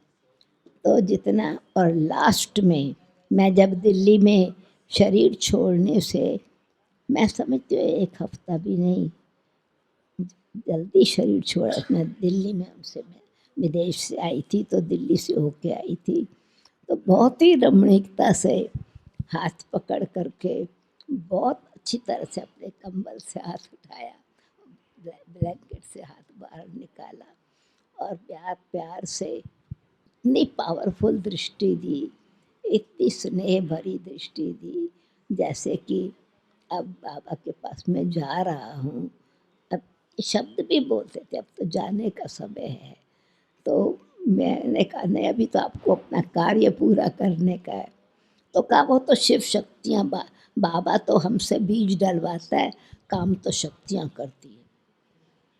तो जितना, और लास्ट में मैं जब दिल्ली में शरीर छोड़ने से मैं समझती हूँ 1 हफ्ता भी नहीं, जल्दी शरीर छोड़ा। मैं दिल्ली में उनसे मैं विदेश से आई थी तो दिल्ली से होके आई थी, तो बहुत ही रमणीकता से हाथ पकड़ करके बहुत अच्छी तरह से अपने कंबल से हाथ उठाया, ब्लैंकेट से हाथ बाहर निकाला और प्यार प्यार से इतनी पावरफुल दृष्टि दी, इतनी स्नेह भरी दृष्टि दी, जैसे कि अब बाबा के पास मैं जा रहा हूँ। अब शब्द भी बोलते थे अब तो जाने का समय है, तो मैंने कहा नहीं अभी तो आपको अपना कार्य पूरा करने का है। तो कहा वो तो शिव शक्तियाँ बाबा तो हमसे बीज डलवाता है, काम तो शक्तियाँ करती है।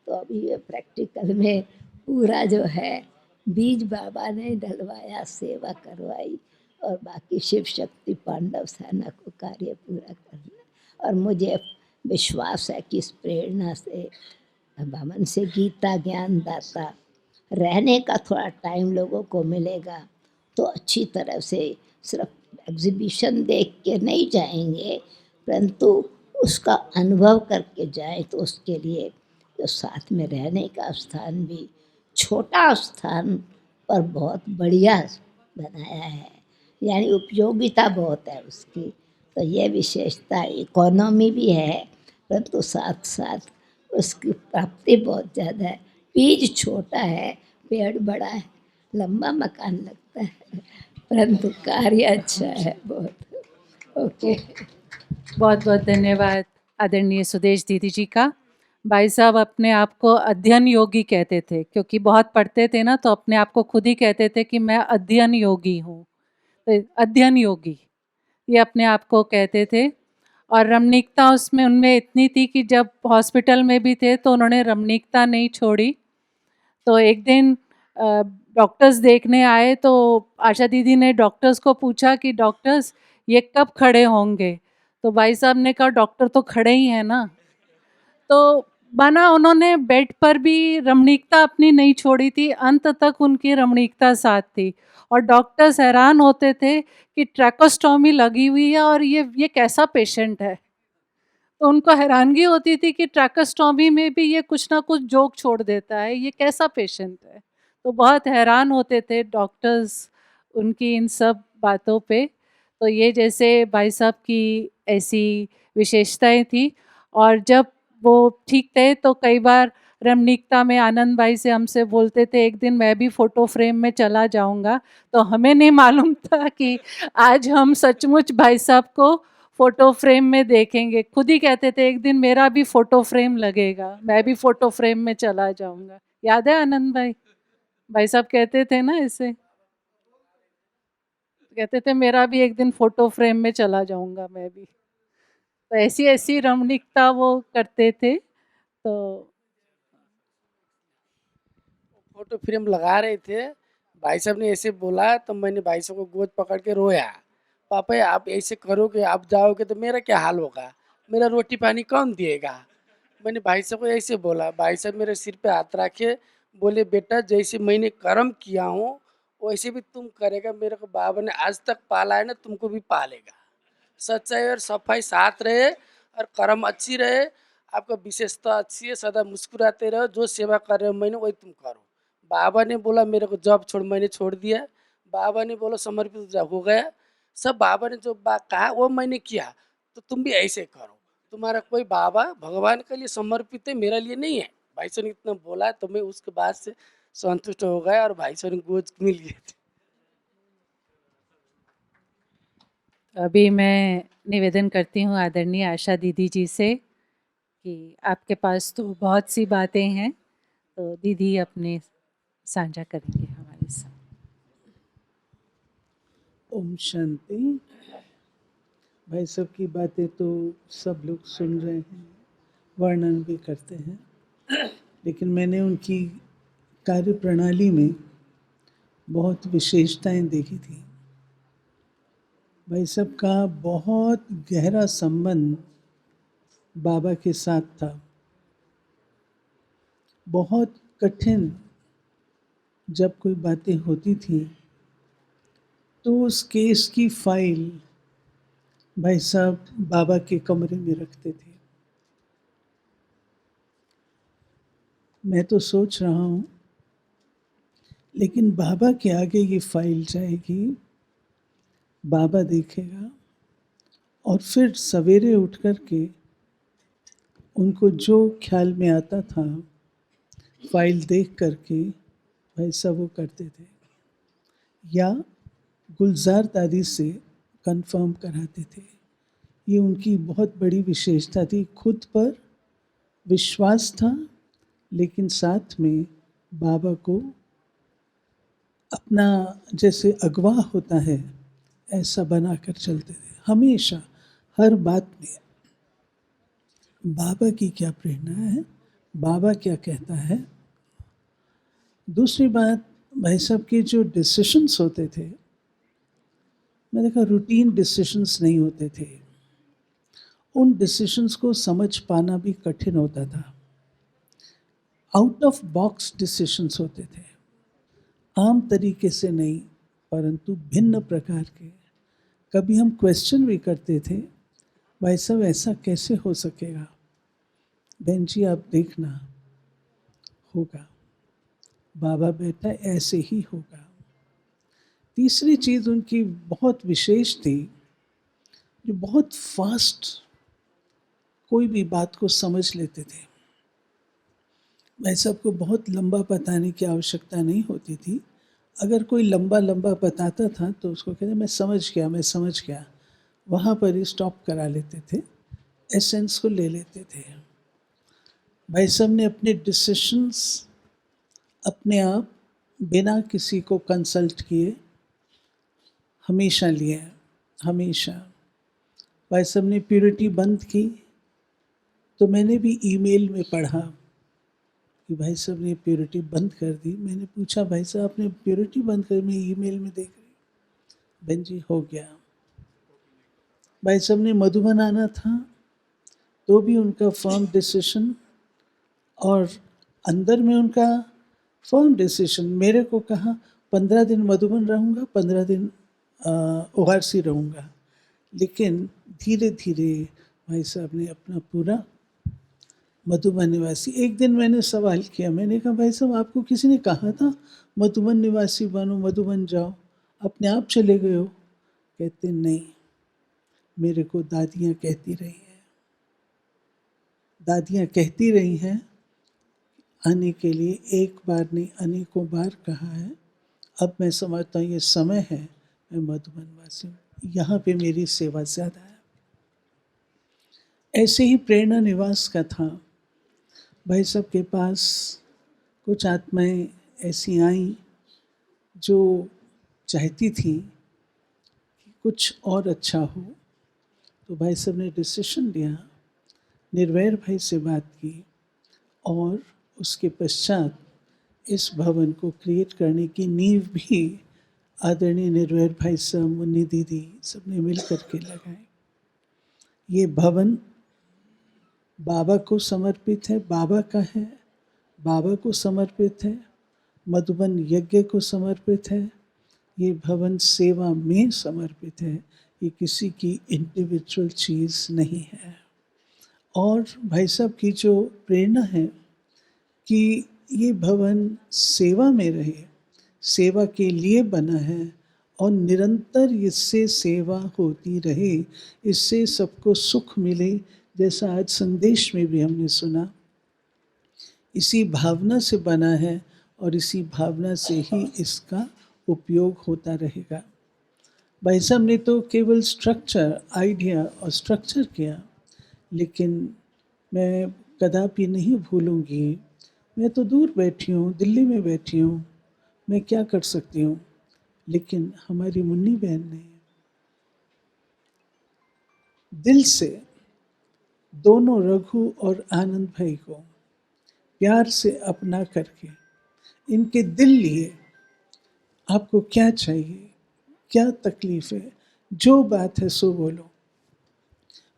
तो अभी ये प्रैक्टिकल में पूरा जो है बीज बाबा ने डलवाया, सेवा करवाई और बाकी शिव शक्ति पांडव सेना को कार्य पूरा करना। और मुझे विश्वास है कि इस प्रेरणा से भवन से गीता ज्ञान दाता रहने का थोड़ा टाइम लोगों को मिलेगा तो अच्छी तरह से सिर्फ एग्जीबिशन देख के नहीं जाएंगे, परंतु उसका अनुभव करके जाएं, तो उसके लिए जो साथ में रहने का स्थान भी छोटा स्थान पर बहुत बढ़िया बनाया है, यानी उपयोगिता बहुत है उसकी। तो ये विशेषता इकोनॉमी भी है, परंतु साथ साथ उसकी प्राप्ति बहुत ज़्यादा है। बीज छोटा है, पेड़ बड़ा है, लंबा मकान लगता है, परंतु कार्य अच्छा है बहुत। ओके, बहुत बहुत धन्यवाद आदरणीय सुदेश दीदी जी का। भाई साहब अपने आप को अध्ययन योगी कहते थे, क्योंकि बहुत पढ़ते थे ना, तो अपने आप को खुद ही कहते थे कि मैं अध्ययन योगी हूँ। तो अध्ययन योगी ये अपने आप को कहते थे। और रमणीकता उसमें उनमें इतनी थी कि जब हॉस्पिटल में भी थे तो उन्होंने रमणीकता नहीं छोड़ी। तो एक दिन डॉक्टर्स देखने आए तो आशा दीदी ने डॉक्टर्स को पूछा कि डॉक्टर्स ये कब खड़े होंगे? तो भाई साहब ने कहा डॉक्टर तो खड़े ही हैं ना। तो माना उन्होंने बेड पर भी रमणीकता अपनी नहीं छोड़ी थी, अंत तक उनकी रमणीकता साथ थी। और डॉक्टर्स हैरान होते थे कि ट्रैकोस्टोमी लगी हुई है और ये कैसा पेशेंट है। तो उनको हैरानगी होती थी कि ट्रैकोस्टोमी में भी ये कुछ ना कुछ जोक छोड़ देता है, ये कैसा पेशेंट है। तो बहुत हैरान होते थे डॉक्टर्स उनकी इन सब बातों पे। तो ये जैसे भाई साहब की ऐसी विशेषताएं थी। और जब वो ठीक थे तो कई बार रमणीकता में आनंद भाई से हमसे बोलते थे एक दिन मैं भी फ़ोटो फ्रेम में चला जाऊंगा। तो हमें नहीं मालूम था कि आज हम सचमुच भाई साहब को फ़ोटो फ्रेम में देखेंगे। खुद ही कहते थे एक दिन मेरा भी फ़ोटो फ्रेम लगेगा, मैं भी फ़ोटो फ्रेम में चला जाऊंगा। याद है आनंद भाई? भाई साहब कहते थे ना ऐसे, कहते थे मेरा भी एक दिन फ़ोटो फ्रेम में चला जाऊंगा मैं भी। तो ऐसी ऐसी रमणीकता वो करते थे। तो फोटो फ्रेम लगा रहे थे, भाई साहब ने ऐसे बोला तो मैंने भाई साहब को गोद पकड़ के रोया। पापा आप ऐसे करोगे, आप जाओगे तो मेरा क्या हाल होगा, मेरा रोटी पानी कौन दिएगा। मैंने भाई साहब को ऐसे बोला, भाई साहब मेरे सिर पे हाथ रखे, बोले बेटा जैसे मैंने कर्म किया हूँ वैसे भी तुम करेगा। मेरे को बाबा ने आज तक पाला है ना, तुमको भी पालेगा। सच्चाई और सफाई साथ रहे और कर्म अच्छी रहे, आपका विशेषता अच्छी है, सदा मुस्कुराते रहो, जो सेवा कर रहे हो मैंने वही तुम करो। बाबा ने बोला मेरे को जॉब छोड़, मैंने छोड़ दिया। बाबा ने बोला समर्पित हो गया। सब बाबा ने जो बात कहा वो मैंने किया, तो तुम भी ऐसे करो। तुम्हारा कोई बाबा भगवान के लिए समर्पित है, मेरे लिए नहीं है। भाई साहब ने इतना बोला तो मैं उसके बाद से संतुष्ट हो गया और भाई साहब ने गोद मिल गए थे। अभी मैं निवेदन करती हूँ आदरणीय आशा दीदी जी से कि आपके पास तो बहुत सी बातें हैं, तो दीदी अपने साझा करेंगे हमारे साथ। ओम शांति। भाई साहब की बातें तो सब लोग सुन रहे हैं, वर्णन भी करते हैं, लेकिन मैंने उनकी कार्य प्रणाली में बहुत विशेषताएं देखी थी। भाई साहब का बहुत गहरा संबंध बाबा के साथ था। बहुत कठिन जब कोई बातें होती थी तो उस केस की फाइल भाई साहब बाबा के कमरे में रखते थे। मैं तो सोच रहा हूँ लेकिन बाबा के आगे ये फाइल जाएगी, बाबा देखेगा और फिर सवेरे उठ कर के उनको जो ख्याल में आता था फाइल देख करके भाई साहब वो करते थे, या गुलजार दादी से कंफर्म कराते थे। ये उनकी बहुत बड़ी विशेषता थी। खुद पर विश्वास था लेकिन साथ में बाबा को अपना जैसे अगवा होता है ऐसा बना कर चलते थे। हमेशा हर बात में बाबा की क्या प्रेरणा है, बाबा क्या कहता है। दूसरी बात, भाई साहब के जो डिसीशंस होते थे, मैं देखा रूटीन डिसीशंस नहीं होते थे। उन डिसीशंस को समझ पाना भी कठिन होता था। आउट ऑफ बॉक्स डिसीशंस होते थे, आम तरीके से नहीं परंतु भिन्न प्रकार के। कभी हम क्वेश्चन भी करते थे, भाई साहब ऐसा कैसे हो सकेगा, बहन जी आप देखना होगा। बाबा बेटा ऐसे ही होगा। तीसरी चीज़ उनकी बहुत विशेष थी, जो बहुत फास्ट कोई भी बात को समझ लेते थे। भाई साहब को बहुत लंबा बताने की आवश्यकता नहीं होती थी। अगर कोई लंबा लंबा बताता था तो उसको कहते मैं समझ गया, वहाँ पर ही स्टॉप करा लेते थे, एसेंस को ले लेते थे। भाई साहब ने अपने डिसीशंस अपने आप बिना किसी को कंसल्ट किए हमेशा लिए, हमेशा। भाई साहब ने प्योरिटी बंद की तो मैंने भी ईमेल में पढ़ा कि भाई साहब ने प्योरिटी बंद कर दी। मैंने पूछा भाई साहब आपने प्योरिटी बंद कर, मैं ईमेल में देख रही, बहन जी हो गया। भाई साहब ने मधुबन आना था तो भी उनका फर्म डिसीजन, और अंदर में उनका फर्म डिसीजन। मेरे को कहा 15 दिन मधुबन रहूँगा, 15 दिन ओआरसी रहूँगा, लेकिन धीरे धीरे भाई साहब ने अपना पूरा मधुबन निवासी। एक दिन मैंने सवाल किया, मैंने कहा भाई साहब आपको किसी ने कहा था मधुबन निवासी बनो, मधुबन जाओ, अपने आप चले गए हो? कहते नहीं, मेरे को दादियाँ कहती रही हैं, दादियाँ कहती रही हैं आने के लिए, एक बार नहीं अनेकों बार कहा है। अब मैं समझता हूँ ये समय है, मैं मधुबन वासी हूँ, यहाँ पे मेरी सेवा ज़्यादा है। ऐसे ही प्रेरणा निवास का था। भाई साहब के पास कुछ आत्माएं ऐसी आईं जो चाहती थी कि कुछ और अच्छा हो, तो भाई साहब ने डिसीजन लिया, निर्वैर भाई से बात की, और उसके पश्चात इस भवन को क्रिएट करने की नींव भी आदरणीय निर्वैर भाई साहब, मुन्नी दीदी सबने मिल करके लगाए। ये भवन बाबा को समर्पित है, बाबा का है, बाबा को समर्पित है, मधुबन यज्ञ को समर्पित है। ये भवन सेवा में समर्पित है, ये किसी की इंडिविजुअल चीज़ नहीं है। और भाई साहब की जो प्रेरणा है कि ये भवन सेवा में रहे, सेवा के लिए बना है, और निरंतर इससे सेवा होती रहे, इससे सबको सुख मिले, जैसा आज संदेश में भी हमने सुना। इसी भावना से बना है और इसी भावना से ही इसका उपयोग होता रहेगा। भाई साहब ने तो केवल स्ट्रक्चर, आइडिया और स्ट्रक्चर किया, लेकिन मैं कदापि नहीं भूलूंगी, मैं तो दूर बैठी हूँ, दिल्ली में बैठी हूँ, मैं क्या कर सकती हूँ, लेकिन हमारी मुन्नी बहन ने दिल से दोनों रघु और आनंद भाई को प्यार से अपना करके इनके दिल लिए, आपको क्या चाहिए, क्या तकलीफ है, जो बात है सो बोलो,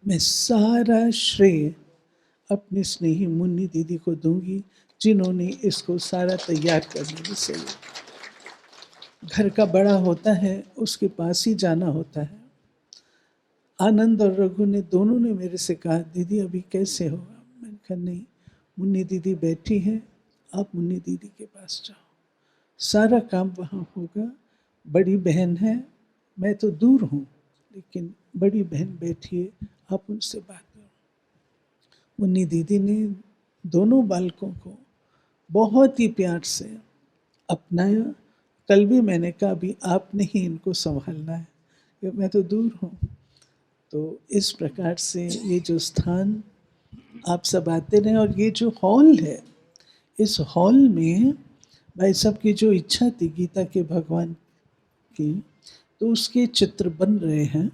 मैं सारा श्रेय अपनी स्नेही मुन्नी दीदी को दूंगी, जिन्होंने इसको सारा तैयार करने में से लिया। घर का बड़ा होता है, उसके पास ही जाना होता है। आनंद और रघु ने दोनों ने मेरे से कहा दीदी अभी कैसे होगा? मैंने कहा नहीं, मुन्नी दीदी बैठी है, आप मुन्नी दीदी के पास जाओ, सारा काम वहाँ होगा। बड़ी बहन है, मैं तो दूर हूँ, लेकिन बड़ी बहन बैठी है, आप उनसे बात करो। मुन्नी दीदी ने दोनों बालकों को बहुत ही प्यार से अपनाया। कल भी मैंने कहा अभी आपने ही इनको संभालना है, मैं तो दूर हूँ। तो इस प्रकार से ये जो स्थान आप सब आते रहे, और ये जो हॉल है, इस हॉल में भाई साहब की जो इच्छा थी गीता के भगवान की, तो उसके चित्र बन रहे हैं।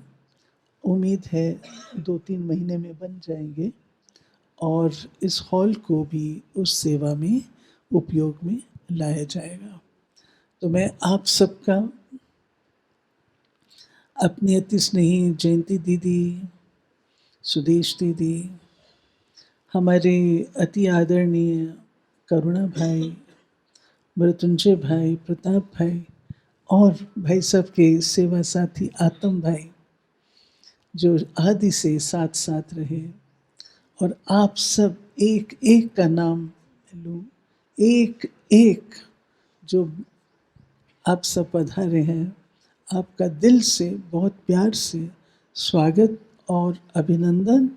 उम्मीद है 2-3 महीने में बन जाएंगे, और इस हॉल को भी उस सेवा में उपयोग में लाया जाएगा। तो मैं आप सबका, अपनी अति स्नेही जयंती दीदी, सुदेश दीदी, हमारे अति आदरणीय करुणा भाई, मृत्युंजय भाई, प्रताप भाई, और भाई साहब के सेवा साथी आतम भाई, जो आदि से साथ साथ रहे, और आप सब एक एक का नाम लूँ, एक एक जो आप सब पधारे हैं, आपका दिल से बहुत प्यार से स्वागत और अभिनंदन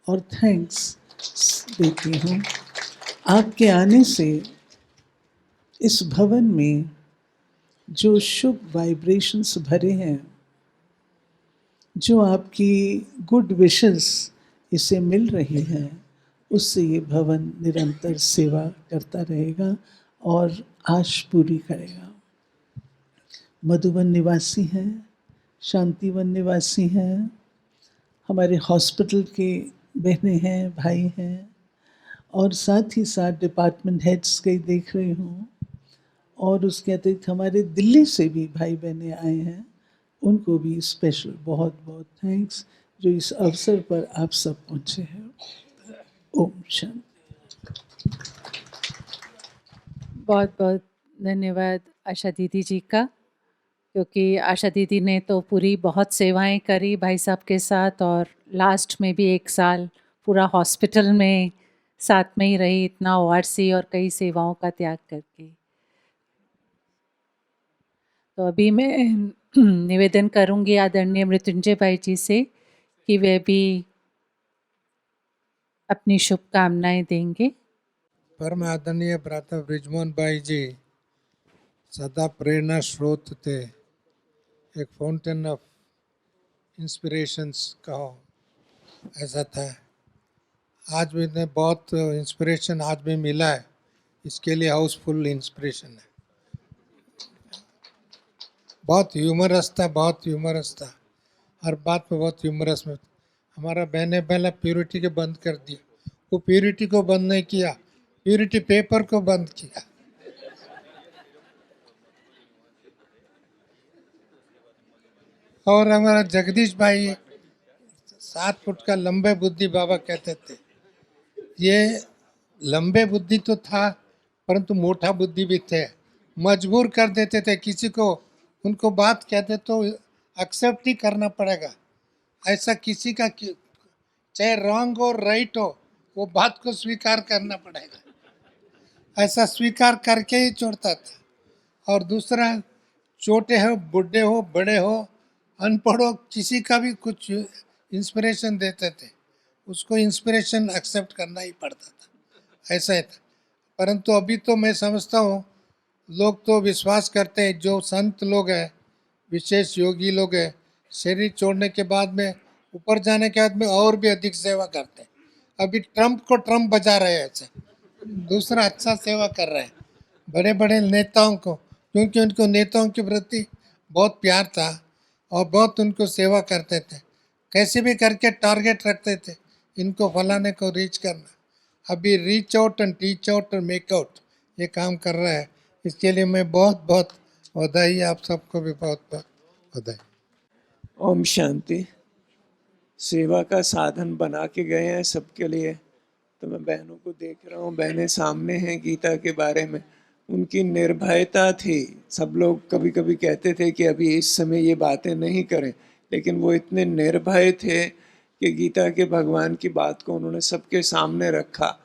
और थैंक्स देती हूँ। आपके आने से इस भवन में जो शुभ वाइब्रेशंस भरे हैं, जो आपकी गुड विशेस इसे मिल रही हैं, उससे ये भवन निरंतर सेवा करता रहेगा और आश पूरी करेगा। मधुबन निवासी हैं, शांतिवन निवासी हैं, हमारे हॉस्पिटल के बहनें हैं, भाई हैं, और साथ ही साथ डिपार्टमेंट हेड्स के देख रही हूँ, और उसके अतिरिक्त हमारे दिल्ली से भी भाई बहनें आए हैं, उनको भी स्पेशल बहुत बहुत थैंक्स जो इस अवसर पर आप सब पहुँचे हैं। ओम शांति। बहुत बहुत धन्यवाद आशा दीदी जी का, क्योंकि आशा दीदी ने तो पूरी बहुत सेवाएं करी भाई साहब के साथ, और लास्ट में भी 1 साल पूरा हॉस्पिटल में साथ में ही रही, इतना ओआरसी और कई सेवाओं का त्याग करके। तो अभी मैं निवेदन करूंगी आदरणीय मृत्युंजय भाई जी से कि वे भी अपनी शुभकामनाएं देंगे। परम आदरणीय भ्राता ब्रिजमोहन भाई जी सदा प्रेरणा स्रोत थे, एक फाउंटेन ऑफ इंस्पिरेशंस कहो ऐसा था। आज भी ने बहुत इंस्पिरेशन आज भी मिला है, इसके लिए हाउसफुल इंस्पिरेशन है। बहुत ह्यूमरस था, बहुत ह्यूमरस था, हर बात पे बहुत ह्यूमरस में। हमारा बहने पहले प्योरिटी के बंद कर दिया, वो प्योरिटी को बंद नहीं किया, प्योरिटी पेपर को बंद किया। और हमारा जगदीश भाई 7 फुट का लंबे बुद्धि बाबा कहते थे। ये लंबे बुद्धि तो था, परंतु मोटा बुद्धि भी थे, मजबूर कर देते थे किसी को, उनको बात कहते तो एक्सेप्ट ही करना पड़ेगा। ऐसा किसी का चाहे रॉन्ग हो राइट हो, वो बात को स्वीकार करना पड़ेगा, ऐसा स्वीकार करके ही छोड़ता था। और दूसरा, छोटे हो बूढ़े हो बड़े हो अनपढ़ हो, किसी का भी कुछ इंस्पिरेशन देते थे, उसको इंस्पिरेशन एक्सेप्ट करना ही पड़ता था, ऐसा ही था। परंतु अभी तो मैं समझता हूँ लोग तो विश्वास करते हैं, जो संत लोग हैं, विशेष योगी लोग हैं, शरीर छोड़ने के बाद में ऊपर जाने के बाद में और भी अधिक सेवा करते हैं। अभी ट्रम्प को ट्रम्प बजा रहे हैं, ऐसे दूसरा अच्छा सेवा कर रहे हैं बड़े बड़े नेताओं को, क्योंकि उनको नेताओं के प्रति बहुत प्यार था और बहुत उनको सेवा करते थे, कैसे भी करके टारगेट रखते थे इनको फलाने को रीच करना। अभी reach out and teach out और मेक आउट ये काम कर रहा है, इसके लिए मैं बहुत बहुत बधाई, आप सबको भी बहुत बहुत बधाई। ओम शांति। सेवा का साधन बना के गए हैं सबके लिए, तो मैं बहनों को देख रहा हूँ, बहनें सामने हैं। गीता के बारे में उनकी निर्भयता थी। सब लोग कभी कभी कहते थे कि अभी इस समय ये बातें नहीं करें, लेकिन वो इतने निर्भय थे कि गीता के भगवान की बात को उन्होंने सबके सामने रखा।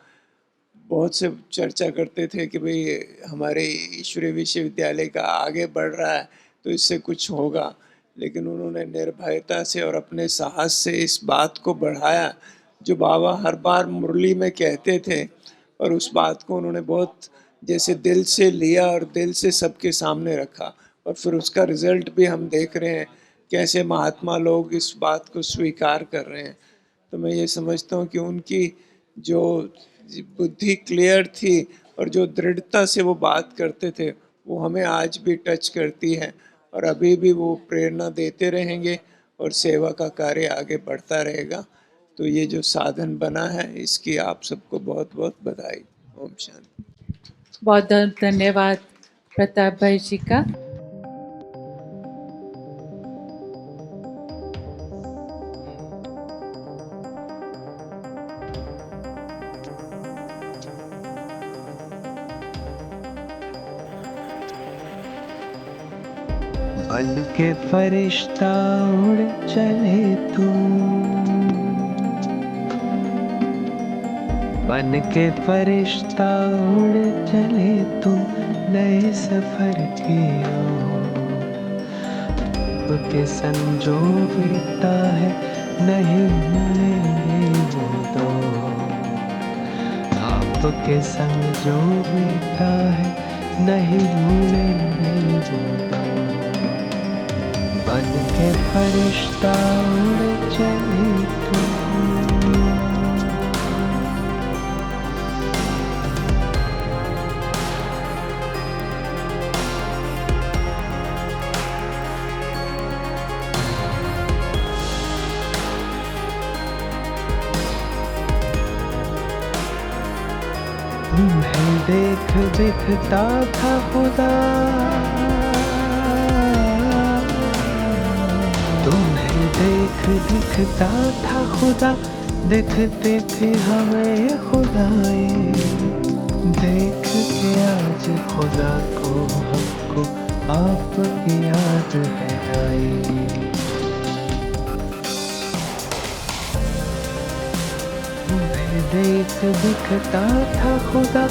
बहुत से चर्चा करते थे कि भाई हमारे ईश्वरीय विश्वविद्यालय का आगे बढ़ रहा है तो इससे कुछ होगा, लेकिन उन्होंने निर्भयता से और अपने साहस से इस बात को बढ़ाया जो बाबा हर बार मुरली में कहते थे, और उस बात को उन्होंने बहुत जैसे दिल से लिया और दिल से सबके सामने रखा, और फिर उसका रिजल्ट भी हम देख रहे हैं कैसे महात्मा लोग इस बात को स्वीकार कर रहे हैं। तो मैं ये समझता हूँ कि उनकी जो बुद्धि क्लियर थी और जो दृढ़ता से वो बात करते थे वो हमें आज भी टच करती है, और अभी भी वो प्रेरणा देते रहेंगे और सेवा का कार्य आगे बढ़ता रहेगा। तो ये जो साधन बना है इसकी आप सबको बहुत बहुत बधाई। ओम शांति। बहुत बहुत धन्यवाद प्रताप भाई जी का। बल के फरिश्ता उड़ चले तू, बन के फरिश्ता उड़ चले तुम नए सफर की ओर। आपके संग जो बीता है नहीं भूलेंगे वो दौर। आपके संग जो बीता है नहीं भूलेंगे वो दौर। बन के फरिश्ता उड़ चले तुम। तुम्हें देख दिखता था खुदा, तुम्हें देख दिखता था खुदा, दिखते थे हमें खुदाए। देख के आज खुदा को हमको आपकी याद है आई। देख दिखता था खुदा,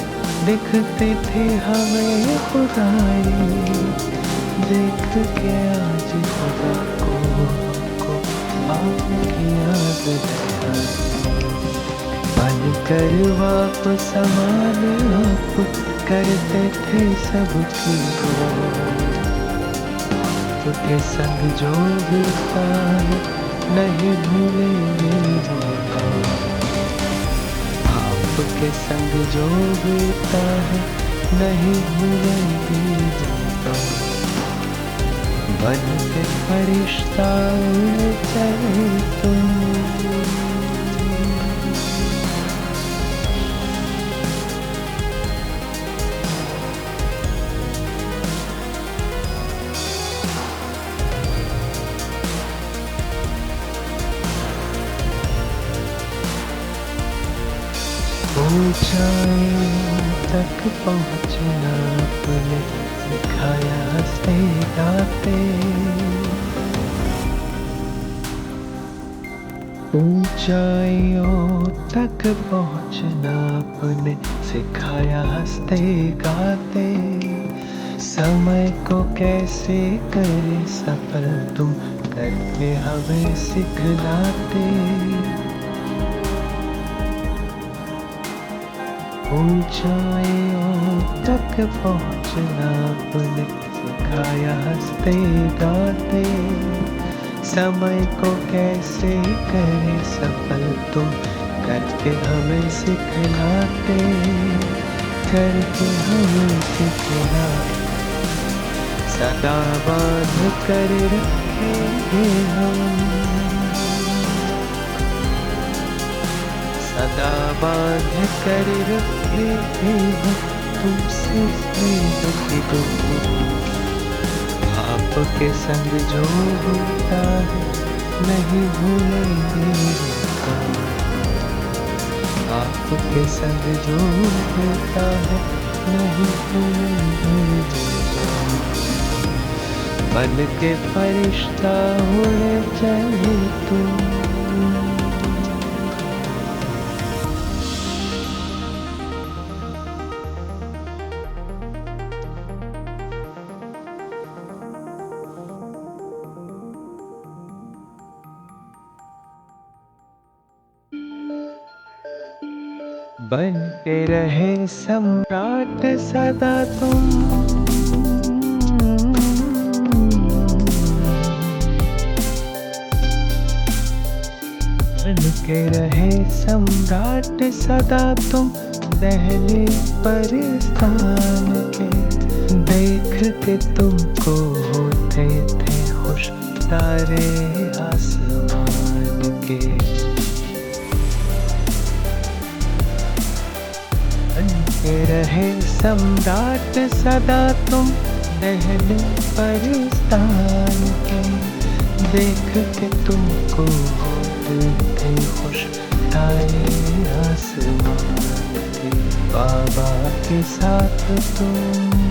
दिखते थे हमें खुदाए। देख के आज खुदा को हमको आपकी याद है। बन कर वापस समान आप करते थे सबकी गोर। आपके संग जो बीता है नहीं भूलेंगे वो दौर। आपके संग जो बीता है नहीं भूलेंगे वो दौर। बन के फरिश्ता उड़ चले तुम। ऊंचाइयों तक पहुँचना आपने सिखाया हंसते गाते। ऊंचाइयों तक पहुँचना आपने सिखाया हंसते गाते। समय को कैसे करे सफल तुम करके हमें सिखलाते। ऊंचाइयों तक पहुँचना आपने सिखाया हंसते गाते। समय को कैसे करे सफल तुम करके हमें सिखलाते। करके हमें सिखलाते। सदा बांध कर रखेंगे हम, सदा बांध कर रखे हैं तुमसे स्नेह की डोर। आपके संग जो होता है नहीं भूलेंगे वो। आपके संग जो होता है नहीं भूलेंगे वो। बन के फरिश्ता उड़ चले तुम। बन के रहे सम्राट सदा तुम। बन के रहे सम्राट सदा तुम दहलीज पर स्थान के। देख के तुमको होते थे खुश तारे आसमान के। के रहे सम्राट सदा तुम दहलीज पर स्थान के। देख के तुमको होते थे खुश तारे आसमान के। बाबा के साथ तुम